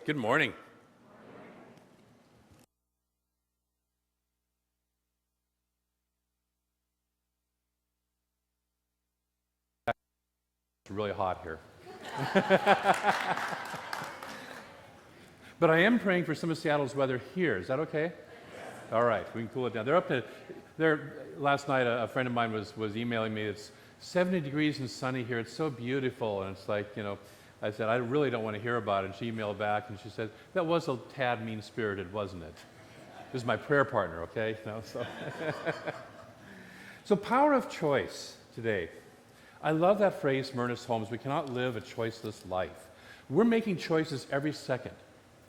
Good morning. It's really hot here. But I am praying for some of Seattle's weather here. Is that okay? Yes. All right, we can cool it down. Last night a friend of mine was emailing me. It's 70 degrees and sunny here. It's so beautiful. And it's like, I said, I really don't want to hear about it. And she emailed back and she said, that was a tad mean-spirited, wasn't it? This is my prayer partner, okay? So power of choice today. I love that phrase from Ernest Holmes, we cannot live a choiceless life. We're making choices every second.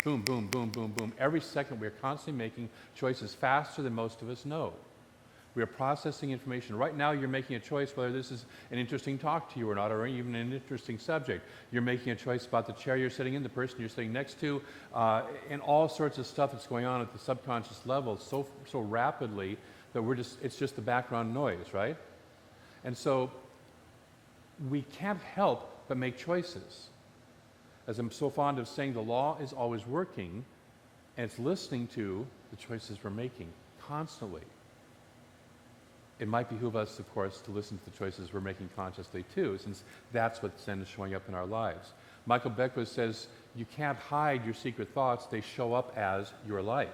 Boom, boom, boom, boom, boom. Every second we are constantly making choices faster than most of us know. We are processing information. Right now you're making a choice whether this is an interesting talk to you or not, or even an interesting subject. You're making a choice about the chair you're sitting in, the person you're sitting next to, and all sorts of stuff that's going on at the subconscious level so rapidly that it's just the background noise, right? And so we can't help but make choices. As I'm so fond of saying, the law is always working, and it's listening to the choices we're making constantly. It might behoove us, of course, to listen to the choices we're making consciously too, since that's what's then showing up in our lives. Michael Beckwith says, you can't hide your secret thoughts, they show up as your life.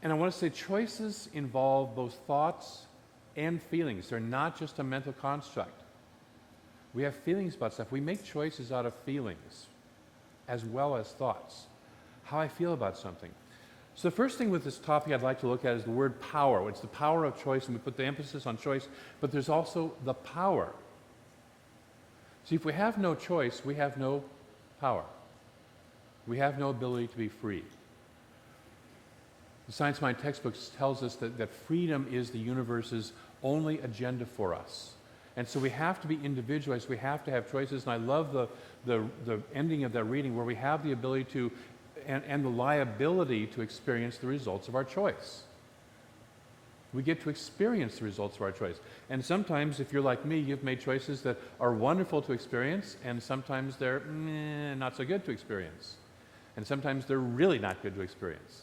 And I want to say choices involve both thoughts and feelings. They're not just a mental construct. We have feelings about stuff. We make choices out of feelings as well as thoughts. How I feel about something. So the first thing with this topic I'd like to look at is the word power. It's the power of choice, and we put the emphasis on choice, but there's also the power. See, if we have no choice, we have no power. We have no ability to be free. The Science Mind textbook tells us that freedom is the universe's only agenda for us. And so we have to be individualized, we have to have choices, and I love the ending of that reading where we have the ability to, and the liability to experience the results of our choice. We get to experience the results of our choice. And sometimes, if you're like me, you've made choices that are wonderful to experience, and sometimes they're not so good to experience. And sometimes they're really not good to experience.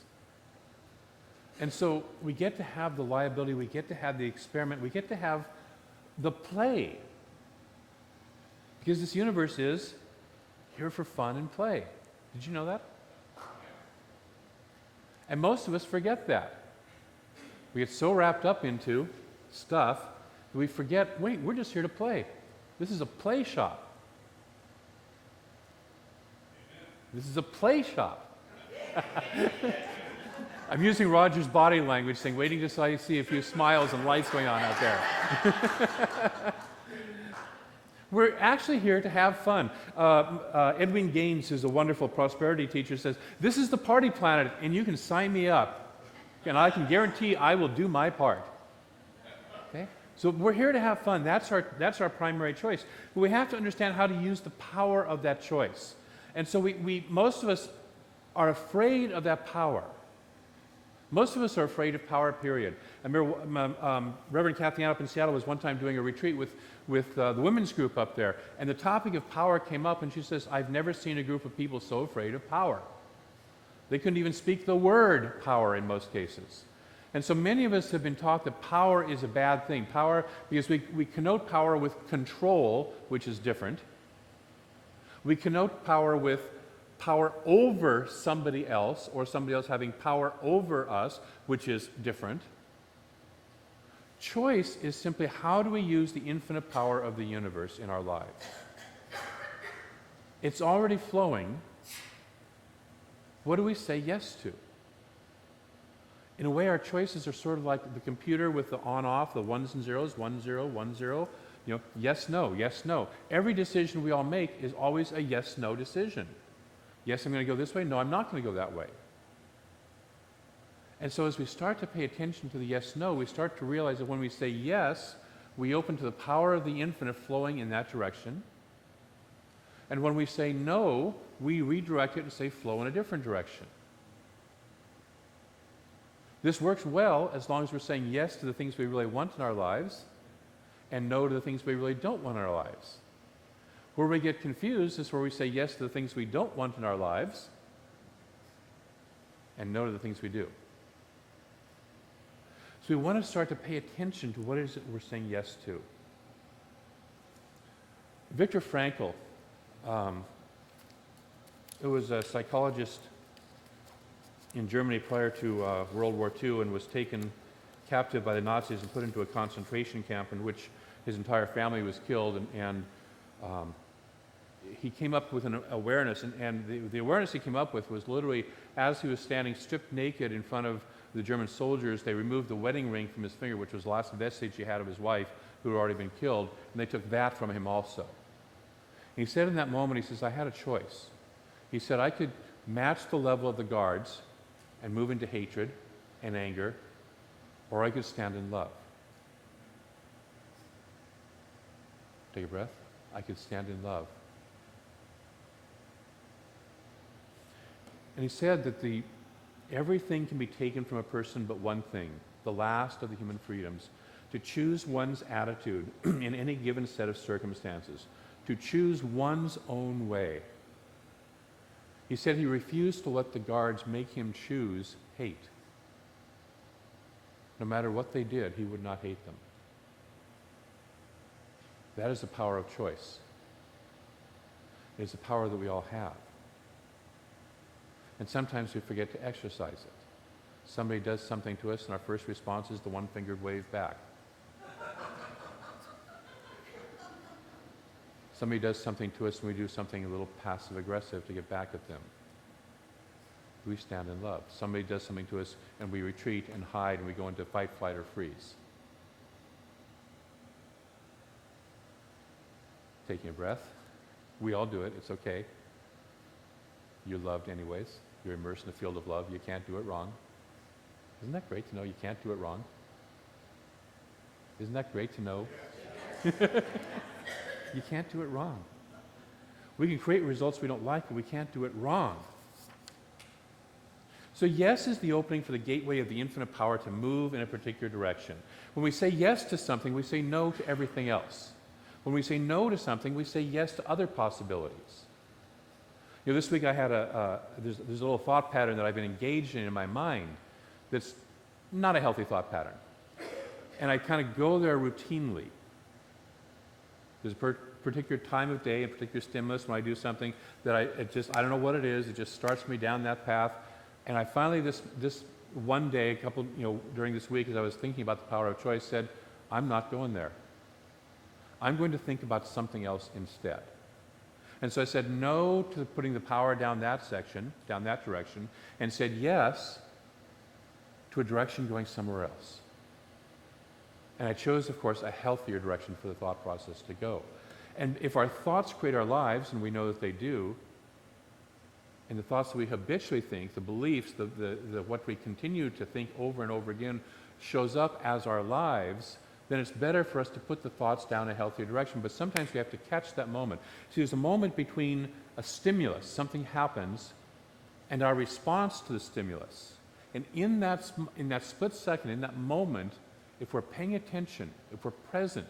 And so we get to have the liability, we get to have the experiment, we get to have the play. Because this universe is here for fun and play. Did you know that? And most of us forget that. We get so wrapped up into stuff that we forget, wait, we're just here to play. This is a play shop. This is a play shop. I'm using Roger's body language, saying, waiting to see a few smiles and lights going on out there. We're actually here to have fun. Edwin Gaines, who's a wonderful prosperity teacher, says, this is the party planet, and you can sign me up. And I can guarantee I will do my part. Okay? So we're here to have fun. That's our primary choice. But we have to understand how to use the power of that choice. And so most of us are afraid of that power. Most of us are afraid of power, period. I remember Reverend Kathy Ann up in Seattle was one time doing a retreat with the women's group up there, and the topic of power came up, and she says, I've never seen a group of people so afraid of power. They couldn't even speak the word power in most cases. And so many of us have been taught that power is a bad thing. Power, because we connote power with control, which is different. We connote power with power over somebody else, or somebody else having power over us, which is different. Choice is simply how do we use the infinite power of the universe in our lives. It's already flowing. What do we say yes to? In a way, our choices are sort of like the computer with the on-off, the ones and zeros, 1 0, 1 0. Yes, no, yes, no. Every decision we all make is always a yes-no decision. Yes, I'm going to go this way. No, I'm not going to go that way. And so as we start to pay attention to the yes-no, we start to realize that when we say yes, we open to the power of the infinite flowing in that direction. And when we say no, we redirect it and say flow in a different direction. This works well as long as we're saying yes to the things we really want in our lives, and no to the things we really don't want in our lives. Where we get confused is where we say yes to the things we don't want in our lives and no to the things we do. So we want to start to pay attention to what it is that we're saying yes to. Viktor Frankl, who was a psychologist in Germany prior to World War II and was taken captive by the Nazis and put into a concentration camp in which his entire family was killed, and he came up with an awareness, and the awareness he came up with was literally as he was standing stripped naked in front of the German soldiers, they removed the wedding ring from his finger, which was the last vestige he had of his wife, who had already been killed, and they took that from him also. And he said in that moment, he says, I had a choice. He said, I could match the level of the guards and move into hatred and anger, or I could stand in love. Take a breath. I could stand in love. And he said that everything can be taken from a person but one thing, the last of the human freedoms, to choose one's attitude in any given set of circumstances, to choose one's own way. He said he refused to let the guards make him choose hate. No matter what they did, he would not hate them. That is the power of choice. It is the power that we all have. And sometimes we forget to exercise it. Somebody does something to us and our first response is the one-fingered wave back. Somebody does something to us and we do something a little passive-aggressive to get back at them. We stand in love. Somebody does something to us and we retreat and hide and we go into fight, flight, or freeze. Taking a breath. We all do it. It's okay. You're loved anyways. You're immersed in the field of love. You can't do it wrong. Isn't that great to know you can't do it wrong? Isn't that great to know? You can't do it wrong. We can create results we don't like, but we can't do it wrong. So yes is the opening for the gateway of the infinite power to move in a particular direction. When we say yes to something, we say no to everything else. When we say no to something, we say yes to other possibilities. You know, this week I had there's a little thought pattern that I've been engaged in my mind that's not a healthy thought pattern. And I kind of go there routinely. There's a particular time of day, a particular stimulus when I do something that I don't know what it is, it just starts me down that path. And I finally, this one day, during this week as I was thinking about the power of choice, said, I'm not going there. I'm going to think about something else instead. And so I said no to putting the power down that direction, and said yes to a direction going somewhere else. And I chose, of course, a healthier direction for the thought process to go. And if our thoughts create our lives, and we know that they do, and the thoughts that we habitually think, the beliefs, what we continue to think over and over again shows up as our lives, then it's better for us to put the thoughts down a healthier direction. But sometimes we have to catch that moment. See, there's a moment between a stimulus, something happens, and our response to the stimulus. And in that split second, in that moment, if we're paying attention, if we're present,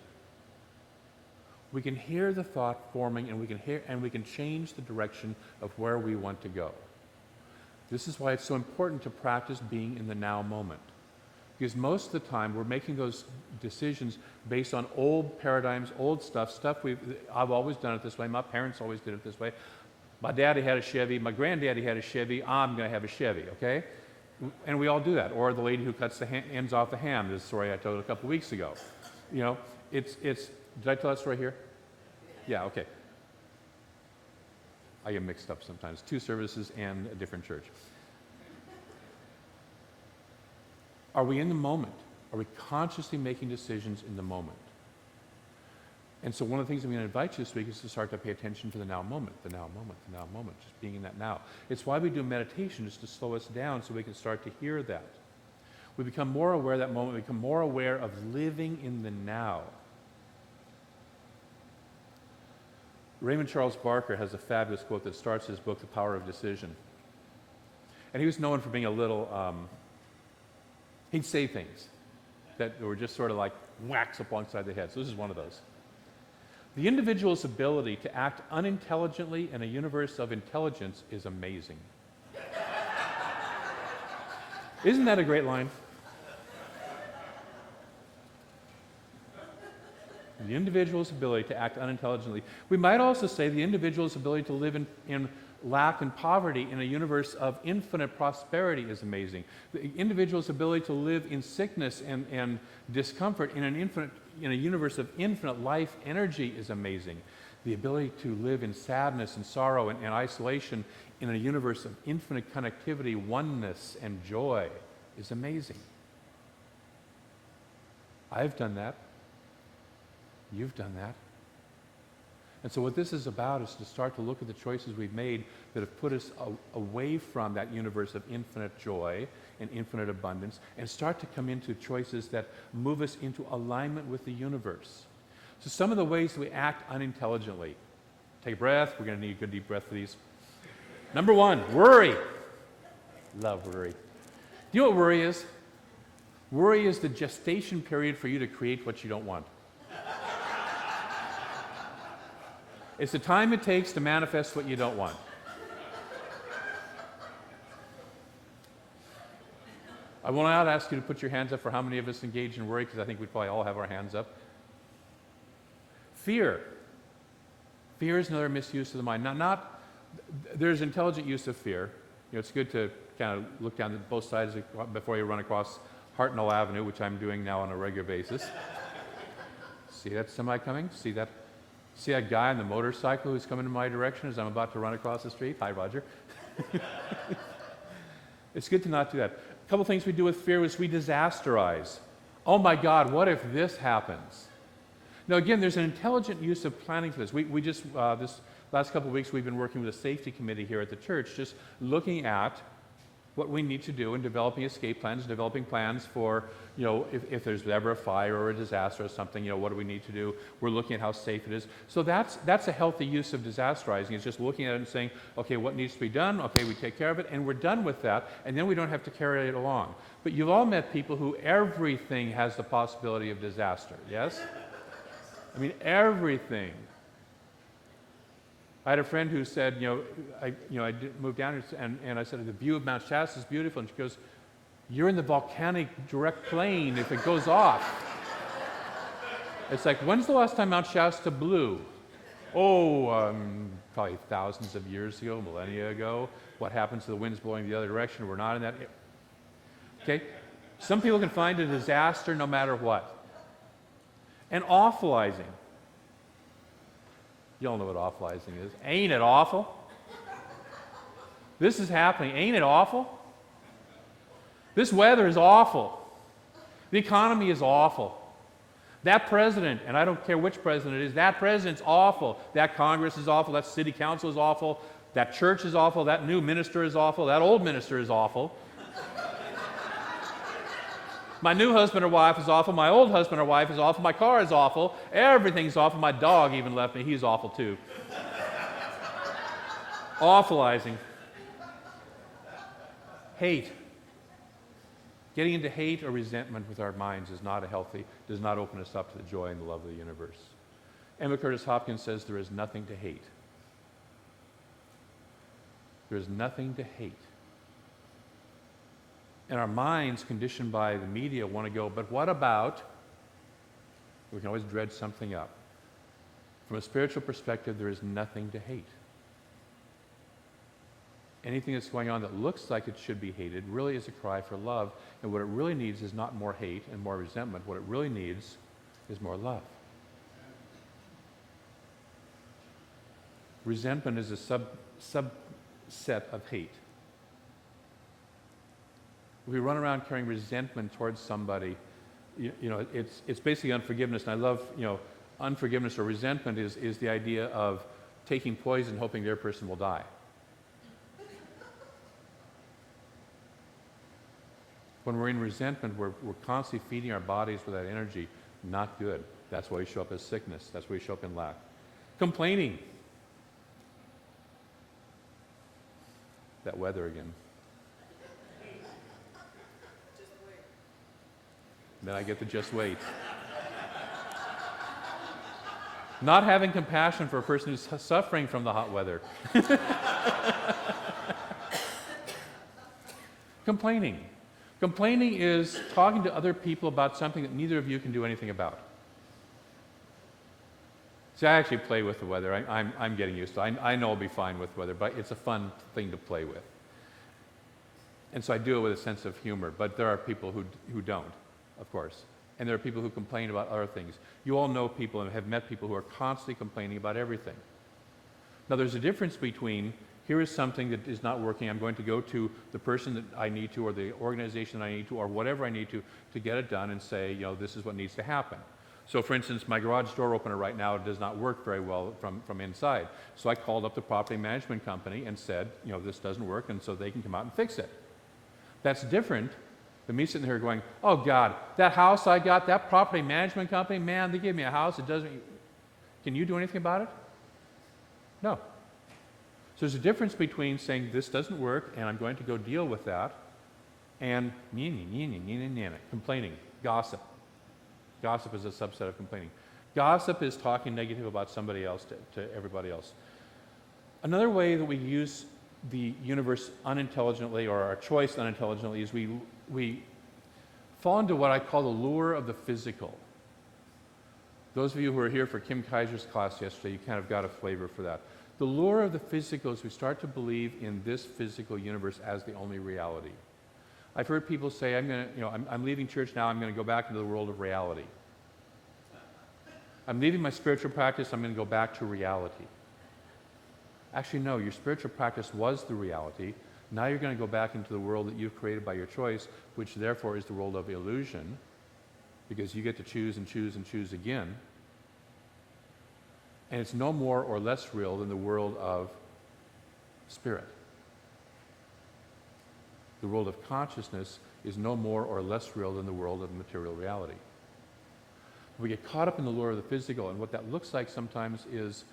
we can hear the thought forming, and we can change the direction of where we want to go. This is why it's so important to practice being in the now moment. Because most of the time we're making those decisions based on old paradigms, old stuff I've always done it this way, my parents always did it this way. My daddy had a Chevy, my granddaddy had a Chevy, I'm going to have a Chevy, okay? And we all do that. Or the lady who cuts the ends off the ham, this story I told a couple weeks ago. You know, it's did I tell that story here? Yeah, okay. I get mixed up sometimes. 2 services and a different church. Are we in the moment? Are we consciously making decisions in the moment? And so one of the things I'm going to invite you this week is to start to pay attention to the now moment, the now moment, the now moment, just being in that now. It's why we do meditation, just to slow us down so we can start to hear that. We become more aware of that moment, we become more aware of living in the now. Raymond Charles Barker has a fabulous quote that starts his book, The Power of Decision. And he was known for being a little, he'd say things that were just sort of like whacks up alongside the head. So this is one of those. The individual's ability to act unintelligently in a universe of intelligence is amazing. Isn't that a great line? The individual's ability to act unintelligently. We might also say the individual's ability to live in lack and poverty in a universe of infinite prosperity is amazing. The individual's ability to live in sickness and discomfort in a universe of infinite life energy is amazing. The ability to live in sadness and sorrow and isolation in a universe of infinite connectivity, oneness, and joy is amazing. I've done that. You've done that. And so what this is about is to start to look at the choices we've made that have put us away from that universe of infinite joy and infinite abundance, and start to come into choices that move us into alignment with the universe. So some of the ways that we act unintelligently. Take a breath. We're going to need a good deep breath for these. Number one, worry. Love worry. Do you know what worry is? Worry is the gestation period for you to create what you don't want. It's the time it takes to manifest what you don't want. I will not ask you to put your hands up for how many of us engage in worry, because I think we probably all have our hands up. Fear. Fear is another misuse of the mind. There's intelligent use of fear. You know, it's good to kind of look down at both sides before you run across Hartnell Avenue, which I'm doing now on a regular basis. See that semi coming? See that guy on the motorcycle who's coming in my direction as I'm about to run across the street? Hi, Roger. It's good to not do that. A couple things we do with fear is we disasterize. Oh my God, what if this happens? Now again, there's an intelligent use of planning for this. We just, this last couple of weeks, we've been working with a safety committee here at the church, just looking at what we need to do in developing escape plans, developing plans for, you know, if there's ever a fire or a disaster or something, you know, what do we need to do? We're looking at how safe it is. So that's a healthy use of disasterizing. It's just looking at it and saying, okay, what needs to be done? Okay, we take care of it, and we're done with that, and then we don't have to carry it along. But you've all met people who everything has the possibility of disaster, yes? I mean, everything. I had a friend who said, I moved down and I said, the view of Mount Shasta is beautiful. And she goes, you're in the volcanic direct plane if it goes off. It's like, when's the last time Mount Shasta blew? Probably thousands of years ago, millennia ago. What happens to the winds blowing the other direction? We're not in that. Okay? Some people can find a disaster no matter what. And awfulizing. You all know what awfulizing is. Ain't it awful? This is happening. Ain't it awful? This weather is awful. The economy is awful. That president, and I don't care which president it is, that president's awful. That Congress is awful. That city council is awful. That church is awful. That new minister is awful. That old minister is awful. My new husband or wife is awful. My old husband or wife is awful. My car is awful. Everything's awful. My dog even left me. He's awful too. Awfulizing. Hate. Getting into hate or resentment with our minds is not healthy, does not open us up to the joy and the love of the universe. Emma Curtis Hopkins says there is nothing to hate. There is nothing to hate. And our minds, conditioned by the media, want to go, but what about? We can always dredge something up. From a spiritual perspective, there is nothing to hate. Anything that's going on that looks like it should be hated really is a cry for love. And what it really needs is not more hate and more resentment. What it really needs is more love. Resentment is a subset of hate. If we run around carrying resentment towards somebody, it's basically unforgiveness. And I love, unforgiveness or resentment is the idea of taking poison hoping their person will die. When we're in resentment, we're constantly feeding our bodies with that energy. Not good. That's why we show up as sickness. That's why we show up in lack. Complaining. That weather again. Then I get to just wait. Not having compassion for a person who's suffering from the hot weather. Complaining. Complaining is talking to other people about something that neither of you can do anything about. See, I actually play with the weather. I'm getting used to it. I know I'll be fine with weather, but it's a fun thing to play with. And so I do it with a sense of humor, but there are people who don't, of course. And there are people who complain about other things. You all know people and have met people who are constantly complaining about everything. Now, there's a difference between, here is something that is not working, I'm going to go to the person that I need to, or the organization that I need to, or whatever I need to get it done and say, this is what needs to happen. So, for instance, my garage door opener right now does not work very well from inside. So I called up the property management company and said, this doesn't work, and so they can come out and fix it. That's different than me sitting here going, oh God, that house I got, that property management company, man, they gave me a house, it doesn't, can you do anything about it? No. So there's a difference between saying this doesn't work and I'm going to go deal with that, and complaining, gossip. Gossip is a subset of complaining. Gossip is talking negative about somebody else to everybody else. Another way that we use the universe unintelligently, or our choice unintelligently, is we fall into what I call the lure of the physical. Those of you who were here for Kim Kaiser's class yesterday, you kind of got a flavor for that. The lure of the physical is we start to believe in this physical universe as the only reality. I've heard people say, I'm leaving church now, I'm going to go back into the world of reality. I'm leaving my spiritual practice, I'm going to go back to reality. Actually, no, your spiritual practice was the reality. Now you're going to go back into the world that you've created by your choice, which therefore is the world of illusion, because you get to choose and choose and choose again. And it's no more or less real than the world of spirit. The world of consciousness is no more or less real than the world of material reality. We get caught up in the lure of the physical, and what that looks like sometimes is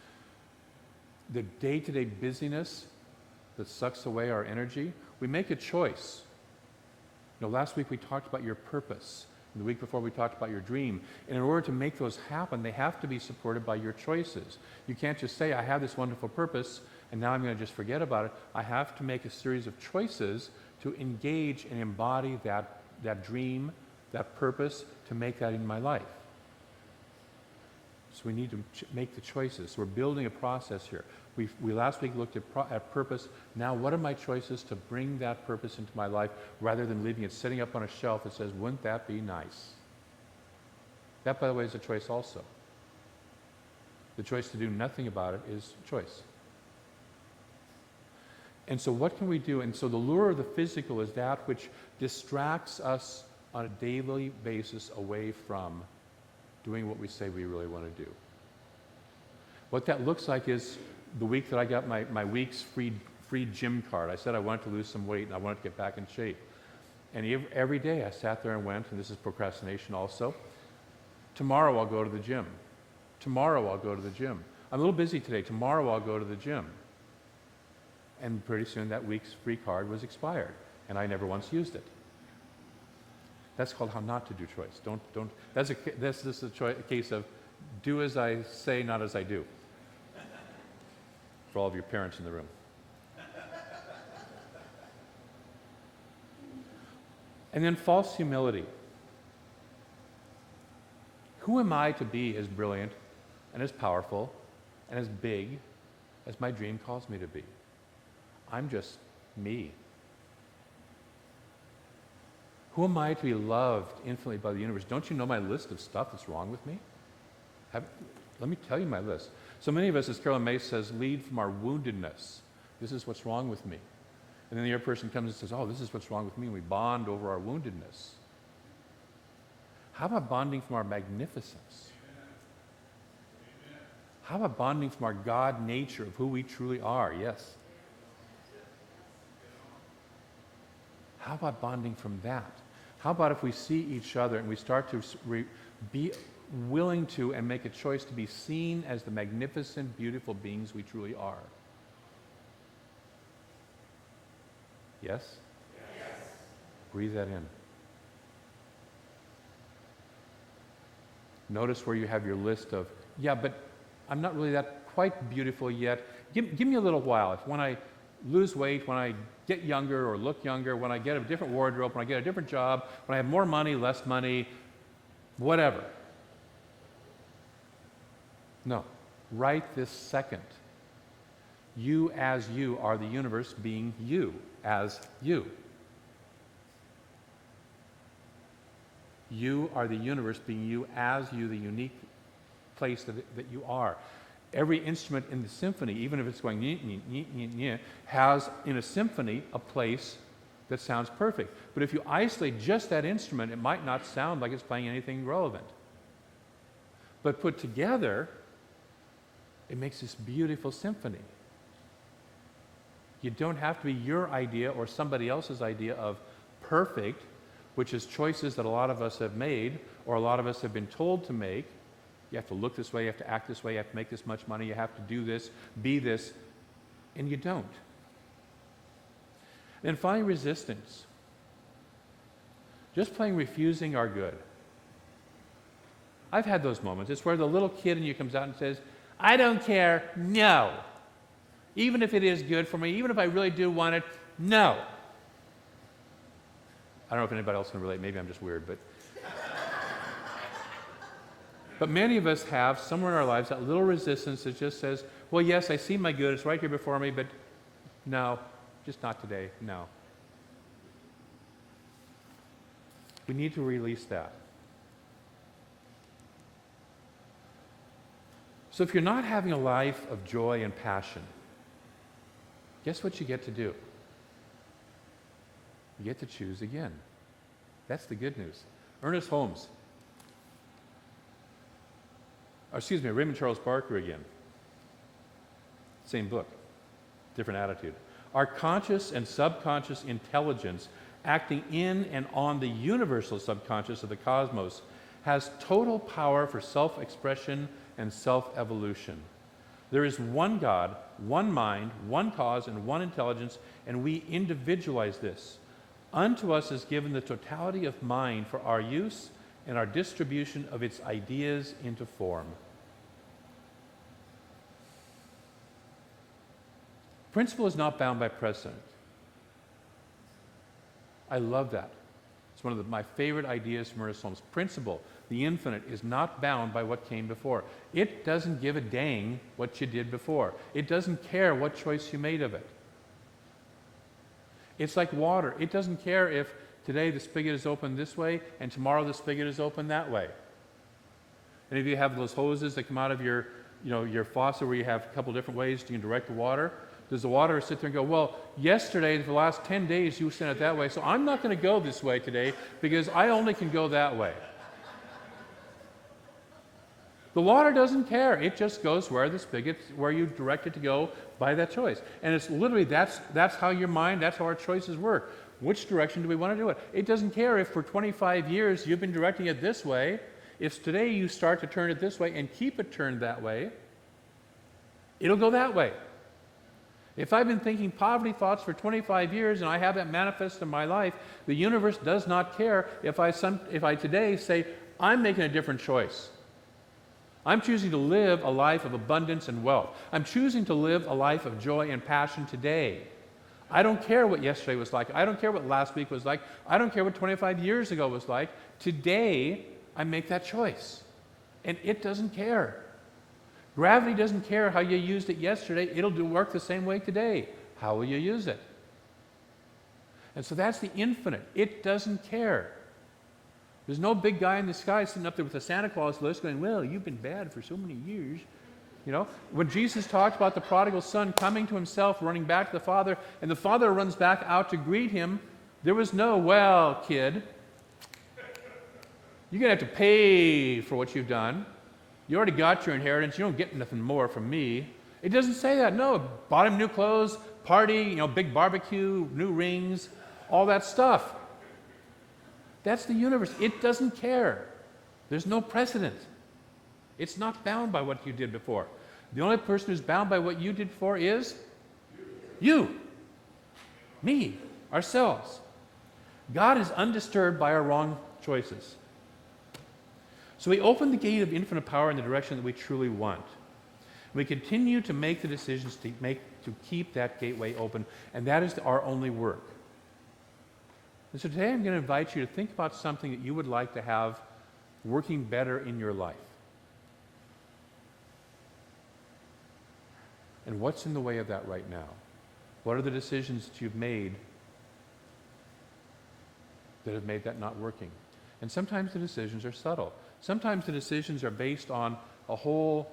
the day-to-day busyness that sucks away our energy. We make a choice. Last week we talked about your purpose, and the week before we talked about your dream. And in order to make those happen, they have to be supported by your choices. You can't just say, I have this wonderful purpose, and now I'm going to just forget about it. I have to make a series of choices to engage and embody that dream, that purpose, to make that in my life. So we need to make the choices. We're building a process here. We last week looked at purpose. Now, what are my choices to bring that purpose into my life, rather than leaving it sitting up on a shelf that says, wouldn't that be nice? That, by the way, is a choice also. The choice to do nothing about it is a choice. And so what can we do? And so the lure of the physical is that which distracts us on a daily basis away from doing what we say we really want to do. What that looks like is the week that I got my week's free gym card. I said I wanted to lose some weight and I wanted to get back in shape. And every day I sat there and went, and this is procrastination also, tomorrow I'll go to the gym. Tomorrow I'll go to the gym. I'm a little busy today. Tomorrow I'll go to the gym. And pretty soon that week's free card was expired, and I never once used it. That's called how not to do choice. Don't. This is a case of do as I say, not as I do. For all of your parents in the room. And then false humility. Who am I to be as brilliant and as powerful and as big as my dream calls me to be? I'm just me. Who am I to be loved infinitely by the universe? Don't you know my list of stuff that's wrong with me? Let me tell you my list. So many of us, as Carolyn May says, lead from our woundedness. This is what's wrong with me. And then the other person comes and says, oh, this is what's wrong with me, and we bond over our woundedness. How about bonding from our magnificence? How about bonding from our God nature of who we truly are? Yes. How about bonding from that? How about if we see each other and we start to be willing to and make a choice to be seen as the magnificent, beautiful beings we truly are? Yes? Yes. Breathe that in. Notice where you have your list of, yeah, but I'm not really that quite beautiful yet. Give me a little while. When I lose weight, when I get younger or look younger, when I get a different wardrobe, when I get a different job, when I have more money, less money, whatever. No. Right this second. You as you are the universe being you as you. You are the universe being you as you, the unique place that you are. Every instrument in the symphony, even if it's going has in a symphony a place that sounds perfect. But if you isolate just that instrument, it might not sound like it's playing anything relevant. But put together, it makes this beautiful symphony. You don't have to be your idea or somebody else's idea of perfect, which is choices that a lot of us have made or a lot of us have been told to make. You have to look this way, you have to act this way, you have to make this much money, you have to do this, be this, and you don't. And finally, resistance. Just plain refusing our good. I've had those moments. It's where the little kid in you comes out and says, I don't care, no. Even if it is good for me, even if I really do want it, no. I don't know if anybody else can relate. Maybe I'm just weird, but many of us have somewhere in our lives that little resistance that just says, well, yes, I see my good, it's right here before me, but no, just not today, no. We need to release that. So if you're not having a life of joy and passion, guess what you get to do? You get to choose again. That's the good news. Ernest Holmes. Raymond Charles Barker again. Same book, different attitude. Our conscious and subconscious intelligence acting in and on the universal subconscious of the cosmos has total power for self-expression and self-evolution. There is one God, one mind, one cause, and one intelligence, and we individualize this. Unto us is given the totality of mind for our use and our distribution of its ideas into form. Principle is not bound by precedent. I love that. It's one of my favorite ideas from Ernest Holmes. Principle, the infinite, is not bound by what came before. It doesn't give a dang what you did before. It doesn't care what choice you made of it. It's like water. It doesn't care if today the spigot is open this way and tomorrow the spigot is open that way. And if you have those hoses that come out of your faucet where you have a couple different ways you can direct the water, does the water sit there and go, well, yesterday, for the last 10 days, you sent it that way, so I'm not going to go this way today because I only can go that way. The water doesn't care. It just goes where the spigot, where you direct it to go by that choice. And it's literally, that's how your mind, that's how our choices work. Which direction do we want to do it? It doesn't care if for 25 years you've been directing it this way. If today you start to turn it this way and keep it turned that way, it'll go that way. If I've been thinking poverty thoughts for 25 years and I have that manifest in my life, the universe does not care if I today say, I'm making a different choice. I'm choosing to live a life of abundance and wealth. I'm choosing to live a life of joy and passion today. I don't care what yesterday was like. I don't care what last week was like. I don't care what 25 years ago was like. Today, I make that choice. And it doesn't care. Gravity doesn't care how you used it yesterday. It'll work the same way today. How will you use it? And so that's the infinite. It doesn't care. There's no big guy in the sky sitting up there with a Santa Claus list going, well, you've been bad for so many years. You know, when Jesus talked about the prodigal son coming to himself, running back to the father, and the father runs back out to greet him, there was no, well, kid, you're going to have to pay for what you've done. You already got your inheritance. You don't get nothing more from me. It doesn't say that. No, bought him new clothes, party, big barbecue, new rings, all that stuff. That's the universe. It doesn't care. There's no precedent. It's not bound by what you did before. The only person who's bound by what you did before is you, me, ourselves. God is undisturbed by our wrong choices. So we open the gate of infinite power in the direction that we truly want. We continue to make the decisions to keep that gateway open, and that is our only work. And so today I'm going to invite you to think about something that you would like to have working better in your life. And what's in the way of that right now? What are the decisions that you've made that have made that not working? And sometimes the decisions are subtle. Sometimes the decisions are based on a whole,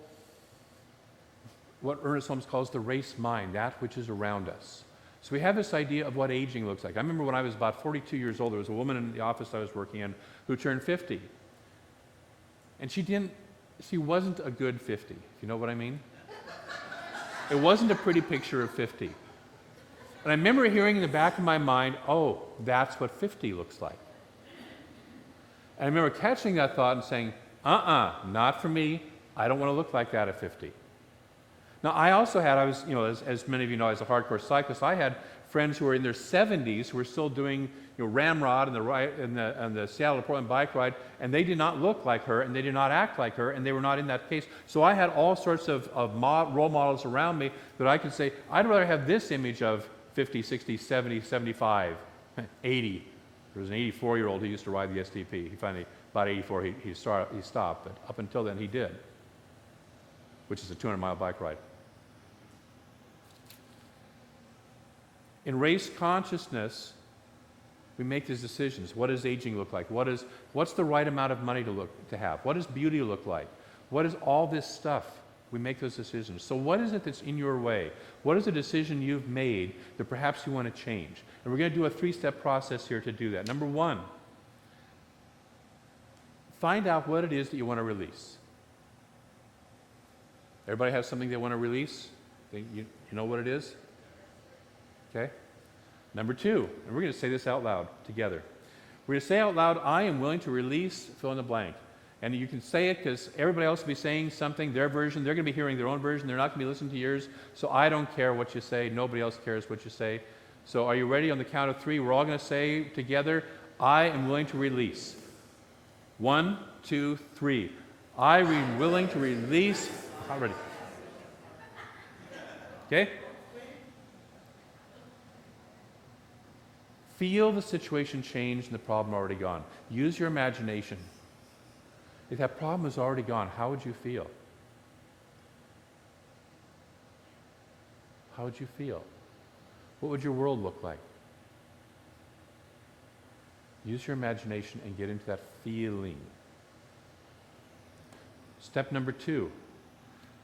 what Ernest Holmes calls the race mind, that which is around us. So we have this idea of what aging looks like. I remember when I was about 42 years old, there was a woman in the office I was working in who turned 50. And she wasn't a good 50, if you know what I mean. It wasn't a pretty picture of 50. And I remember hearing in the back of my mind, oh, that's what 50 looks like. And I remember catching that thought and saying, not for me. I don't want to look like that at 50. Now, I also had, as many of you know, as a hardcore cyclist, I had friends who were in their 70s who were still doing Ramrod and the Seattle to Portland bike ride, and they did not look like her, and they did not act like her, and they were not in that case. So I had all sorts of role models around me that I could say, I'd rather have this image of 50, 60, 70, 75, 80. There was an 84-year-old who used to ride the STP. He finally, about 84, he stopped, but up until then he did, which is a 200-mile bike ride. In race consciousness, we make these decisions. What does aging look like? What's the right amount of money to have? What does beauty look like? What is all this stuff? We make those decisions. So what is it that's in your way? What is a decision you've made that perhaps you want to change? And we're going to do a 3-step process here to do that. Number 1, find out what it is that you want to release. Everybody have something they want to release? You know what it is? Okay? Number 2, and we're going to say this out loud together. We're going to say out loud, I am willing to release fill in the blank. And you can say it because everybody else will be saying something, their version. They're going to be hearing their own version. They're not going to be listening to yours. So I don't care what you say. Nobody else cares what you say. So are you ready? On the count of 3, we're all going to say together, I am willing to release. 1, 2, 3. I am willing to release. How ready? Okay? Feel the situation change and the problem already gone. Use your imagination. If that problem is already gone, how would you feel? How would you feel? What would your world look like? Use your imagination and get into that feeling. Step number 2.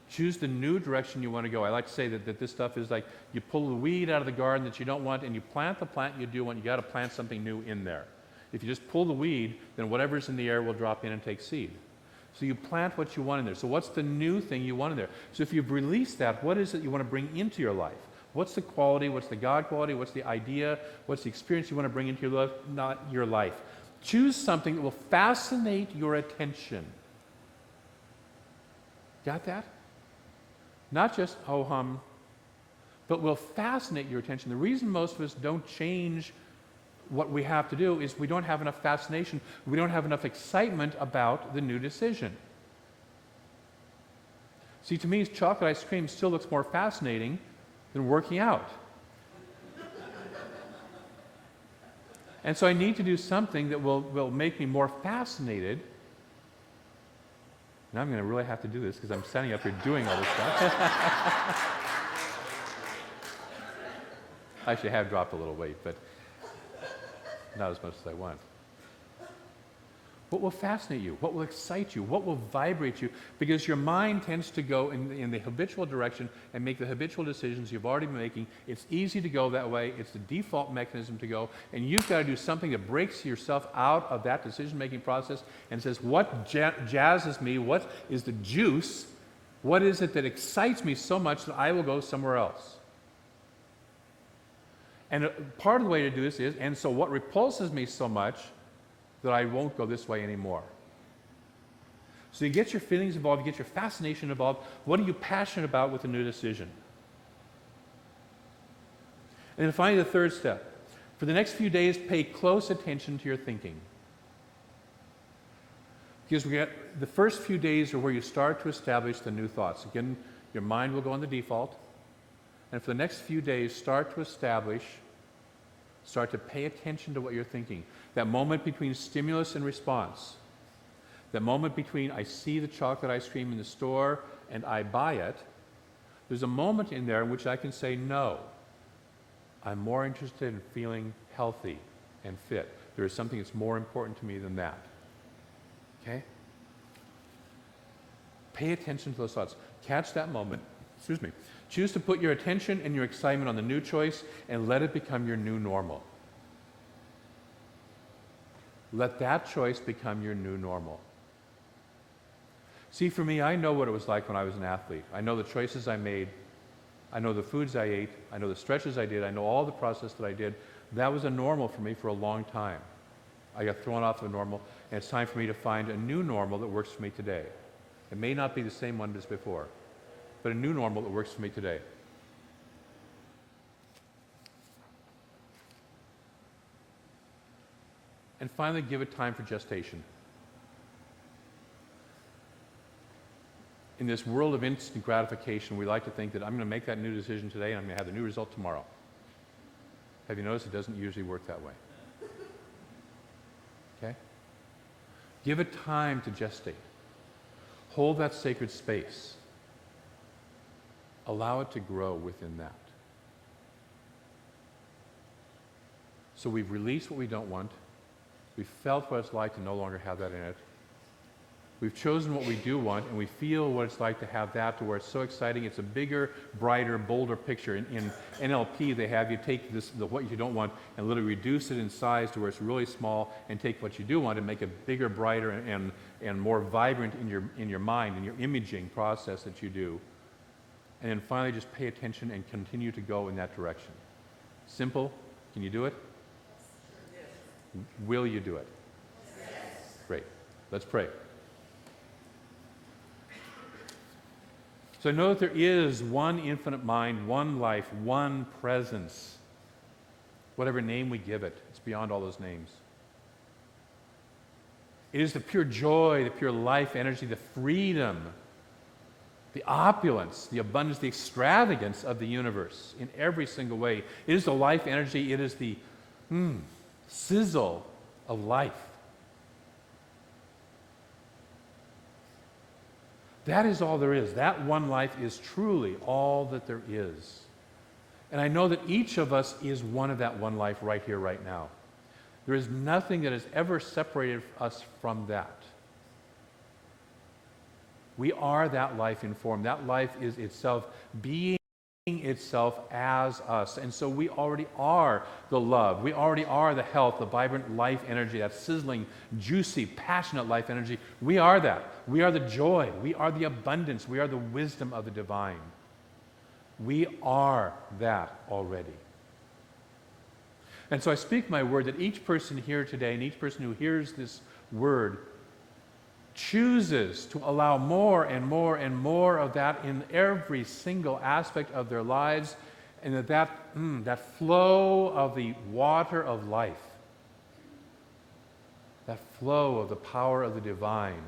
Choose the new direction you want to go. I like to say that this stuff is like you pull the weed out of the garden that you don't want and you plant the plant you do want. You got to plant something new in there. If you just pull the weed, then whatever's in the air will drop in and take seed. So you plant what you want in there. So what's the new thing you want in there? So if you've released that, what is it you want to bring into your life? What's the quality? What's the God quality? What's the idea? What's the experience you want to bring into your life? Not your life. Choose something that will fascinate your attention. Got that? Not just ho-hum, but will fascinate your attention. The reason most of us don't change what we have to do is we don't have enough fascination, we don't have enough excitement about the new decision. See, to me, chocolate ice cream still looks more fascinating than working out. And so I need to do something that will make me more fascinated. Now I'm going to really have to do this because I'm standing up here doing all this stuff. Actually, I have dropped a little weight, but not as much as I want. What will fascinate you? What will excite you? What will vibrate you? Because your mind tends to go in the habitual direction and make the habitual decisions you've already been making. It's easy to go that way. It's the default mechanism to go. And you've got to do something that breaks yourself out of that decision-making process and says, what jazzes me? What is the juice? What is it that excites me so much that I will go somewhere else? And part of the way to do this is, and so what repulses me so much that I won't go this way anymore. So you get your feelings involved, you get your fascination involved. What are you passionate about with a new decision? And then finally, the 3rd step. For the next few days, pay close attention to your thinking. Because the first few days are where you start to establish the new thoughts. Again, Your mind will go on the default. And for the next few days, start to pay attention to what you're thinking. That moment between stimulus and response. That moment between I see the chocolate ice cream in the store and I buy it. There's a moment in there in which I can say, no, I'm more interested in feeling healthy and fit. There is something that's more important to me than that. Okay? Pay attention to those thoughts. Catch that moment. Excuse me. Choose to put your attention and your excitement on the new choice and let it become your new normal. Let that choice become your new normal. See, for me, I know what it was like when I was an athlete. I know the choices I made. I know the foods I ate. I know the stretches I did. I know all the process that I did. That was a normal for me for a long time. I got thrown off of a normal, and it's time for me to find a new normal that works for me today. It may not be the same one as before, but a new normal that works for me today. And finally, give it time for gestation. In this world of instant gratification, we like to think that I'm going to make that new decision today and I'm going to have the new result tomorrow. Have you noticed it doesn't usually work that way? Okay? Give it time to gestate. Hold that sacred space. Allow it to grow within that. So we've released what we don't want. We've felt what it's like to no longer have that in it. We've chosen what we do want, and we feel what it's like to have that, to where it's so exciting. It's a bigger, brighter, bolder picture. In NLP, they have you take what you don't want and literally reduce it in size to where it's really small, and take what you do want and make it bigger, brighter, and more vibrant in your mind, in your imaging process that you do. And then finally, just pay attention and continue to go in that direction. Simple. Can you do it? Yes. Will you do it? Yes. Great. Let's pray. So I know that there is one infinite mind, one life, one presence. Whatever name we give it, it's beyond all those names. It is the pure joy, the pure life energy, the freedom, the opulence, the abundance, the extravagance of the universe in every single way. It is the life energy. It is the sizzle of life. That is all there is. That one life is truly all that there is. And I know that each of us is one of that one life right here, right now. There is nothing that has ever separated us from that. We are that life in form. That life is itself being itself as us. And so we already are the love. We already are the health, the vibrant life energy, that sizzling, juicy, passionate life energy. We are that. We are the joy. We are the abundance. We are the wisdom of the divine. We are that already. And so I speak my word that each person here today and each person who hears this word chooses to allow more and more and more of that in every single aspect of their lives, and that flow of the water of life, that flow of the power of the divine,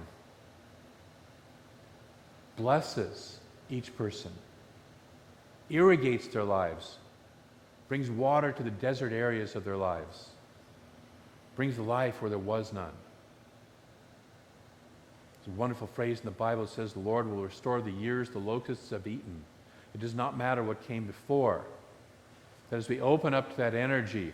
blesses each person, irrigates their lives, brings water to the desert areas of their lives, brings life where there was none. There's a wonderful phrase in the Bible that says, the Lord will restore the years the locusts have eaten. It does not matter what came before. That as we open up to that energy,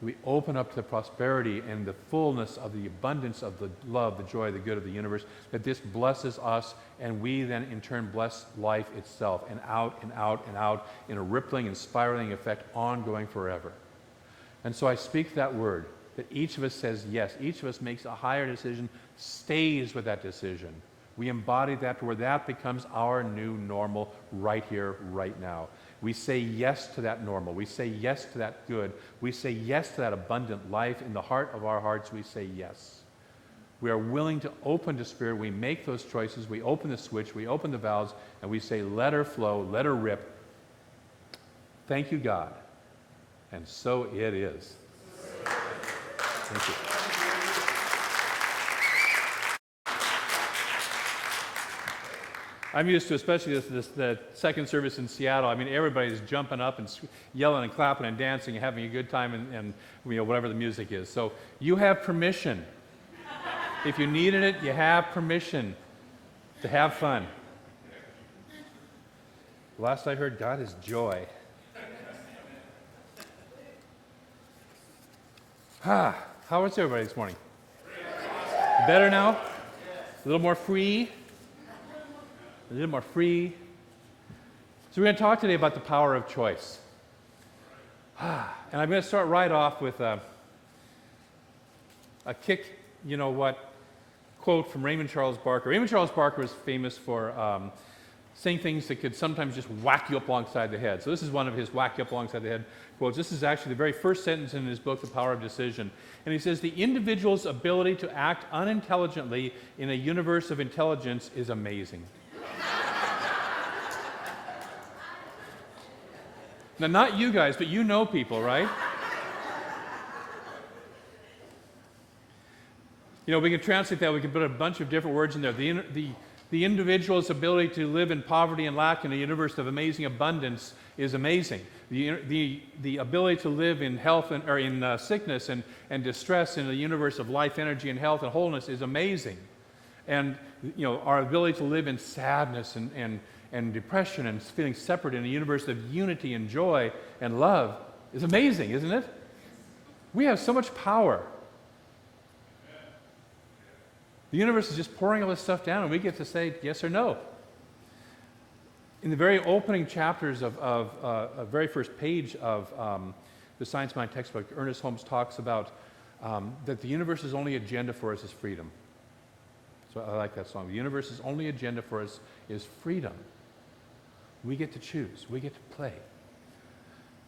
we open up to the prosperity and the fullness of the abundance of the love, the joy, the good of the universe, that this blesses us, and we then in turn bless life itself, and out and out and out in a rippling and spiraling effect, ongoing forever. And so I speak that word, that each of us says yes. Each of us makes a higher decision, stays with that decision. We embody that to where that becomes our new normal right here, right now. We say yes to that normal. We say yes to that good. We say yes to that abundant life. In the heart of our hearts, we say yes. We are willing to open to Spirit. We make those choices. We open the switch. We open the valves, and we say, let her flow, let her rip. Thank you, God. And so it is. Thank you. I'm used to, especially the second service in Seattle. I mean, everybody's jumping up and yelling and clapping and dancing and having a good time and whatever the music is. So you have permission. If you needed it, you have permission to have fun. Last I heard, God is joy. How is everybody this morning? Better now? A little more free? A little more free? So we're going to talk today about the power of choice. And I'm going to start right off with a kick, quote from Raymond Charles Barker. Raymond Charles Barker was famous for saying things that could sometimes just whack you up alongside the head. So this is one of his whack you up alongside the head quotes. This is actually the very first sentence in his book, The Power of Decision. And he says, the individual's ability to act unintelligently in a universe of intelligence is amazing. Now, not you guys, but you know people, right? We can translate that. We can put a bunch of different words in there. The individual's ability to live in poverty and lack in a universe of amazing abundance is amazing. The ability to live in health or in sickness and distress in a universe of life, energy, and health and wholeness is amazing. And our ability to live in sadness and depression and feeling separate in a universe of unity and joy and love is amazing, isn't it? We have so much power. The universe is just pouring all this stuff down, and we get to say yes or no. In the very opening chapters of a very first page of the Science Mind textbook, Ernest Holmes talks about that the universe's only agenda for us is freedom. So I like that song. The universe's only agenda for us is freedom. We get to choose. We get to play.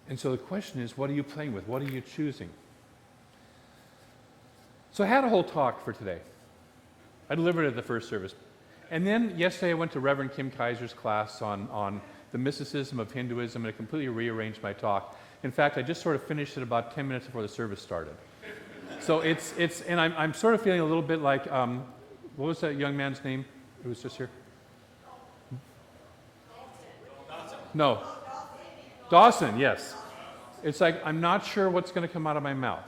And so the question is, what are you playing with? What are you choosing? So I had a whole talk for today. I delivered it at the first service. And then yesterday I went to Reverend Kim Kaiser's class on the mysticism of Hinduism, and it completely rearranged my talk. In fact, I just sort of finished it about 10 minutes before the service started. So and I'm sort of feeling a little bit like, what was that young man's name who was just here? No. Dawson, yes. It's like, I'm not sure what's going to come out of my mouth.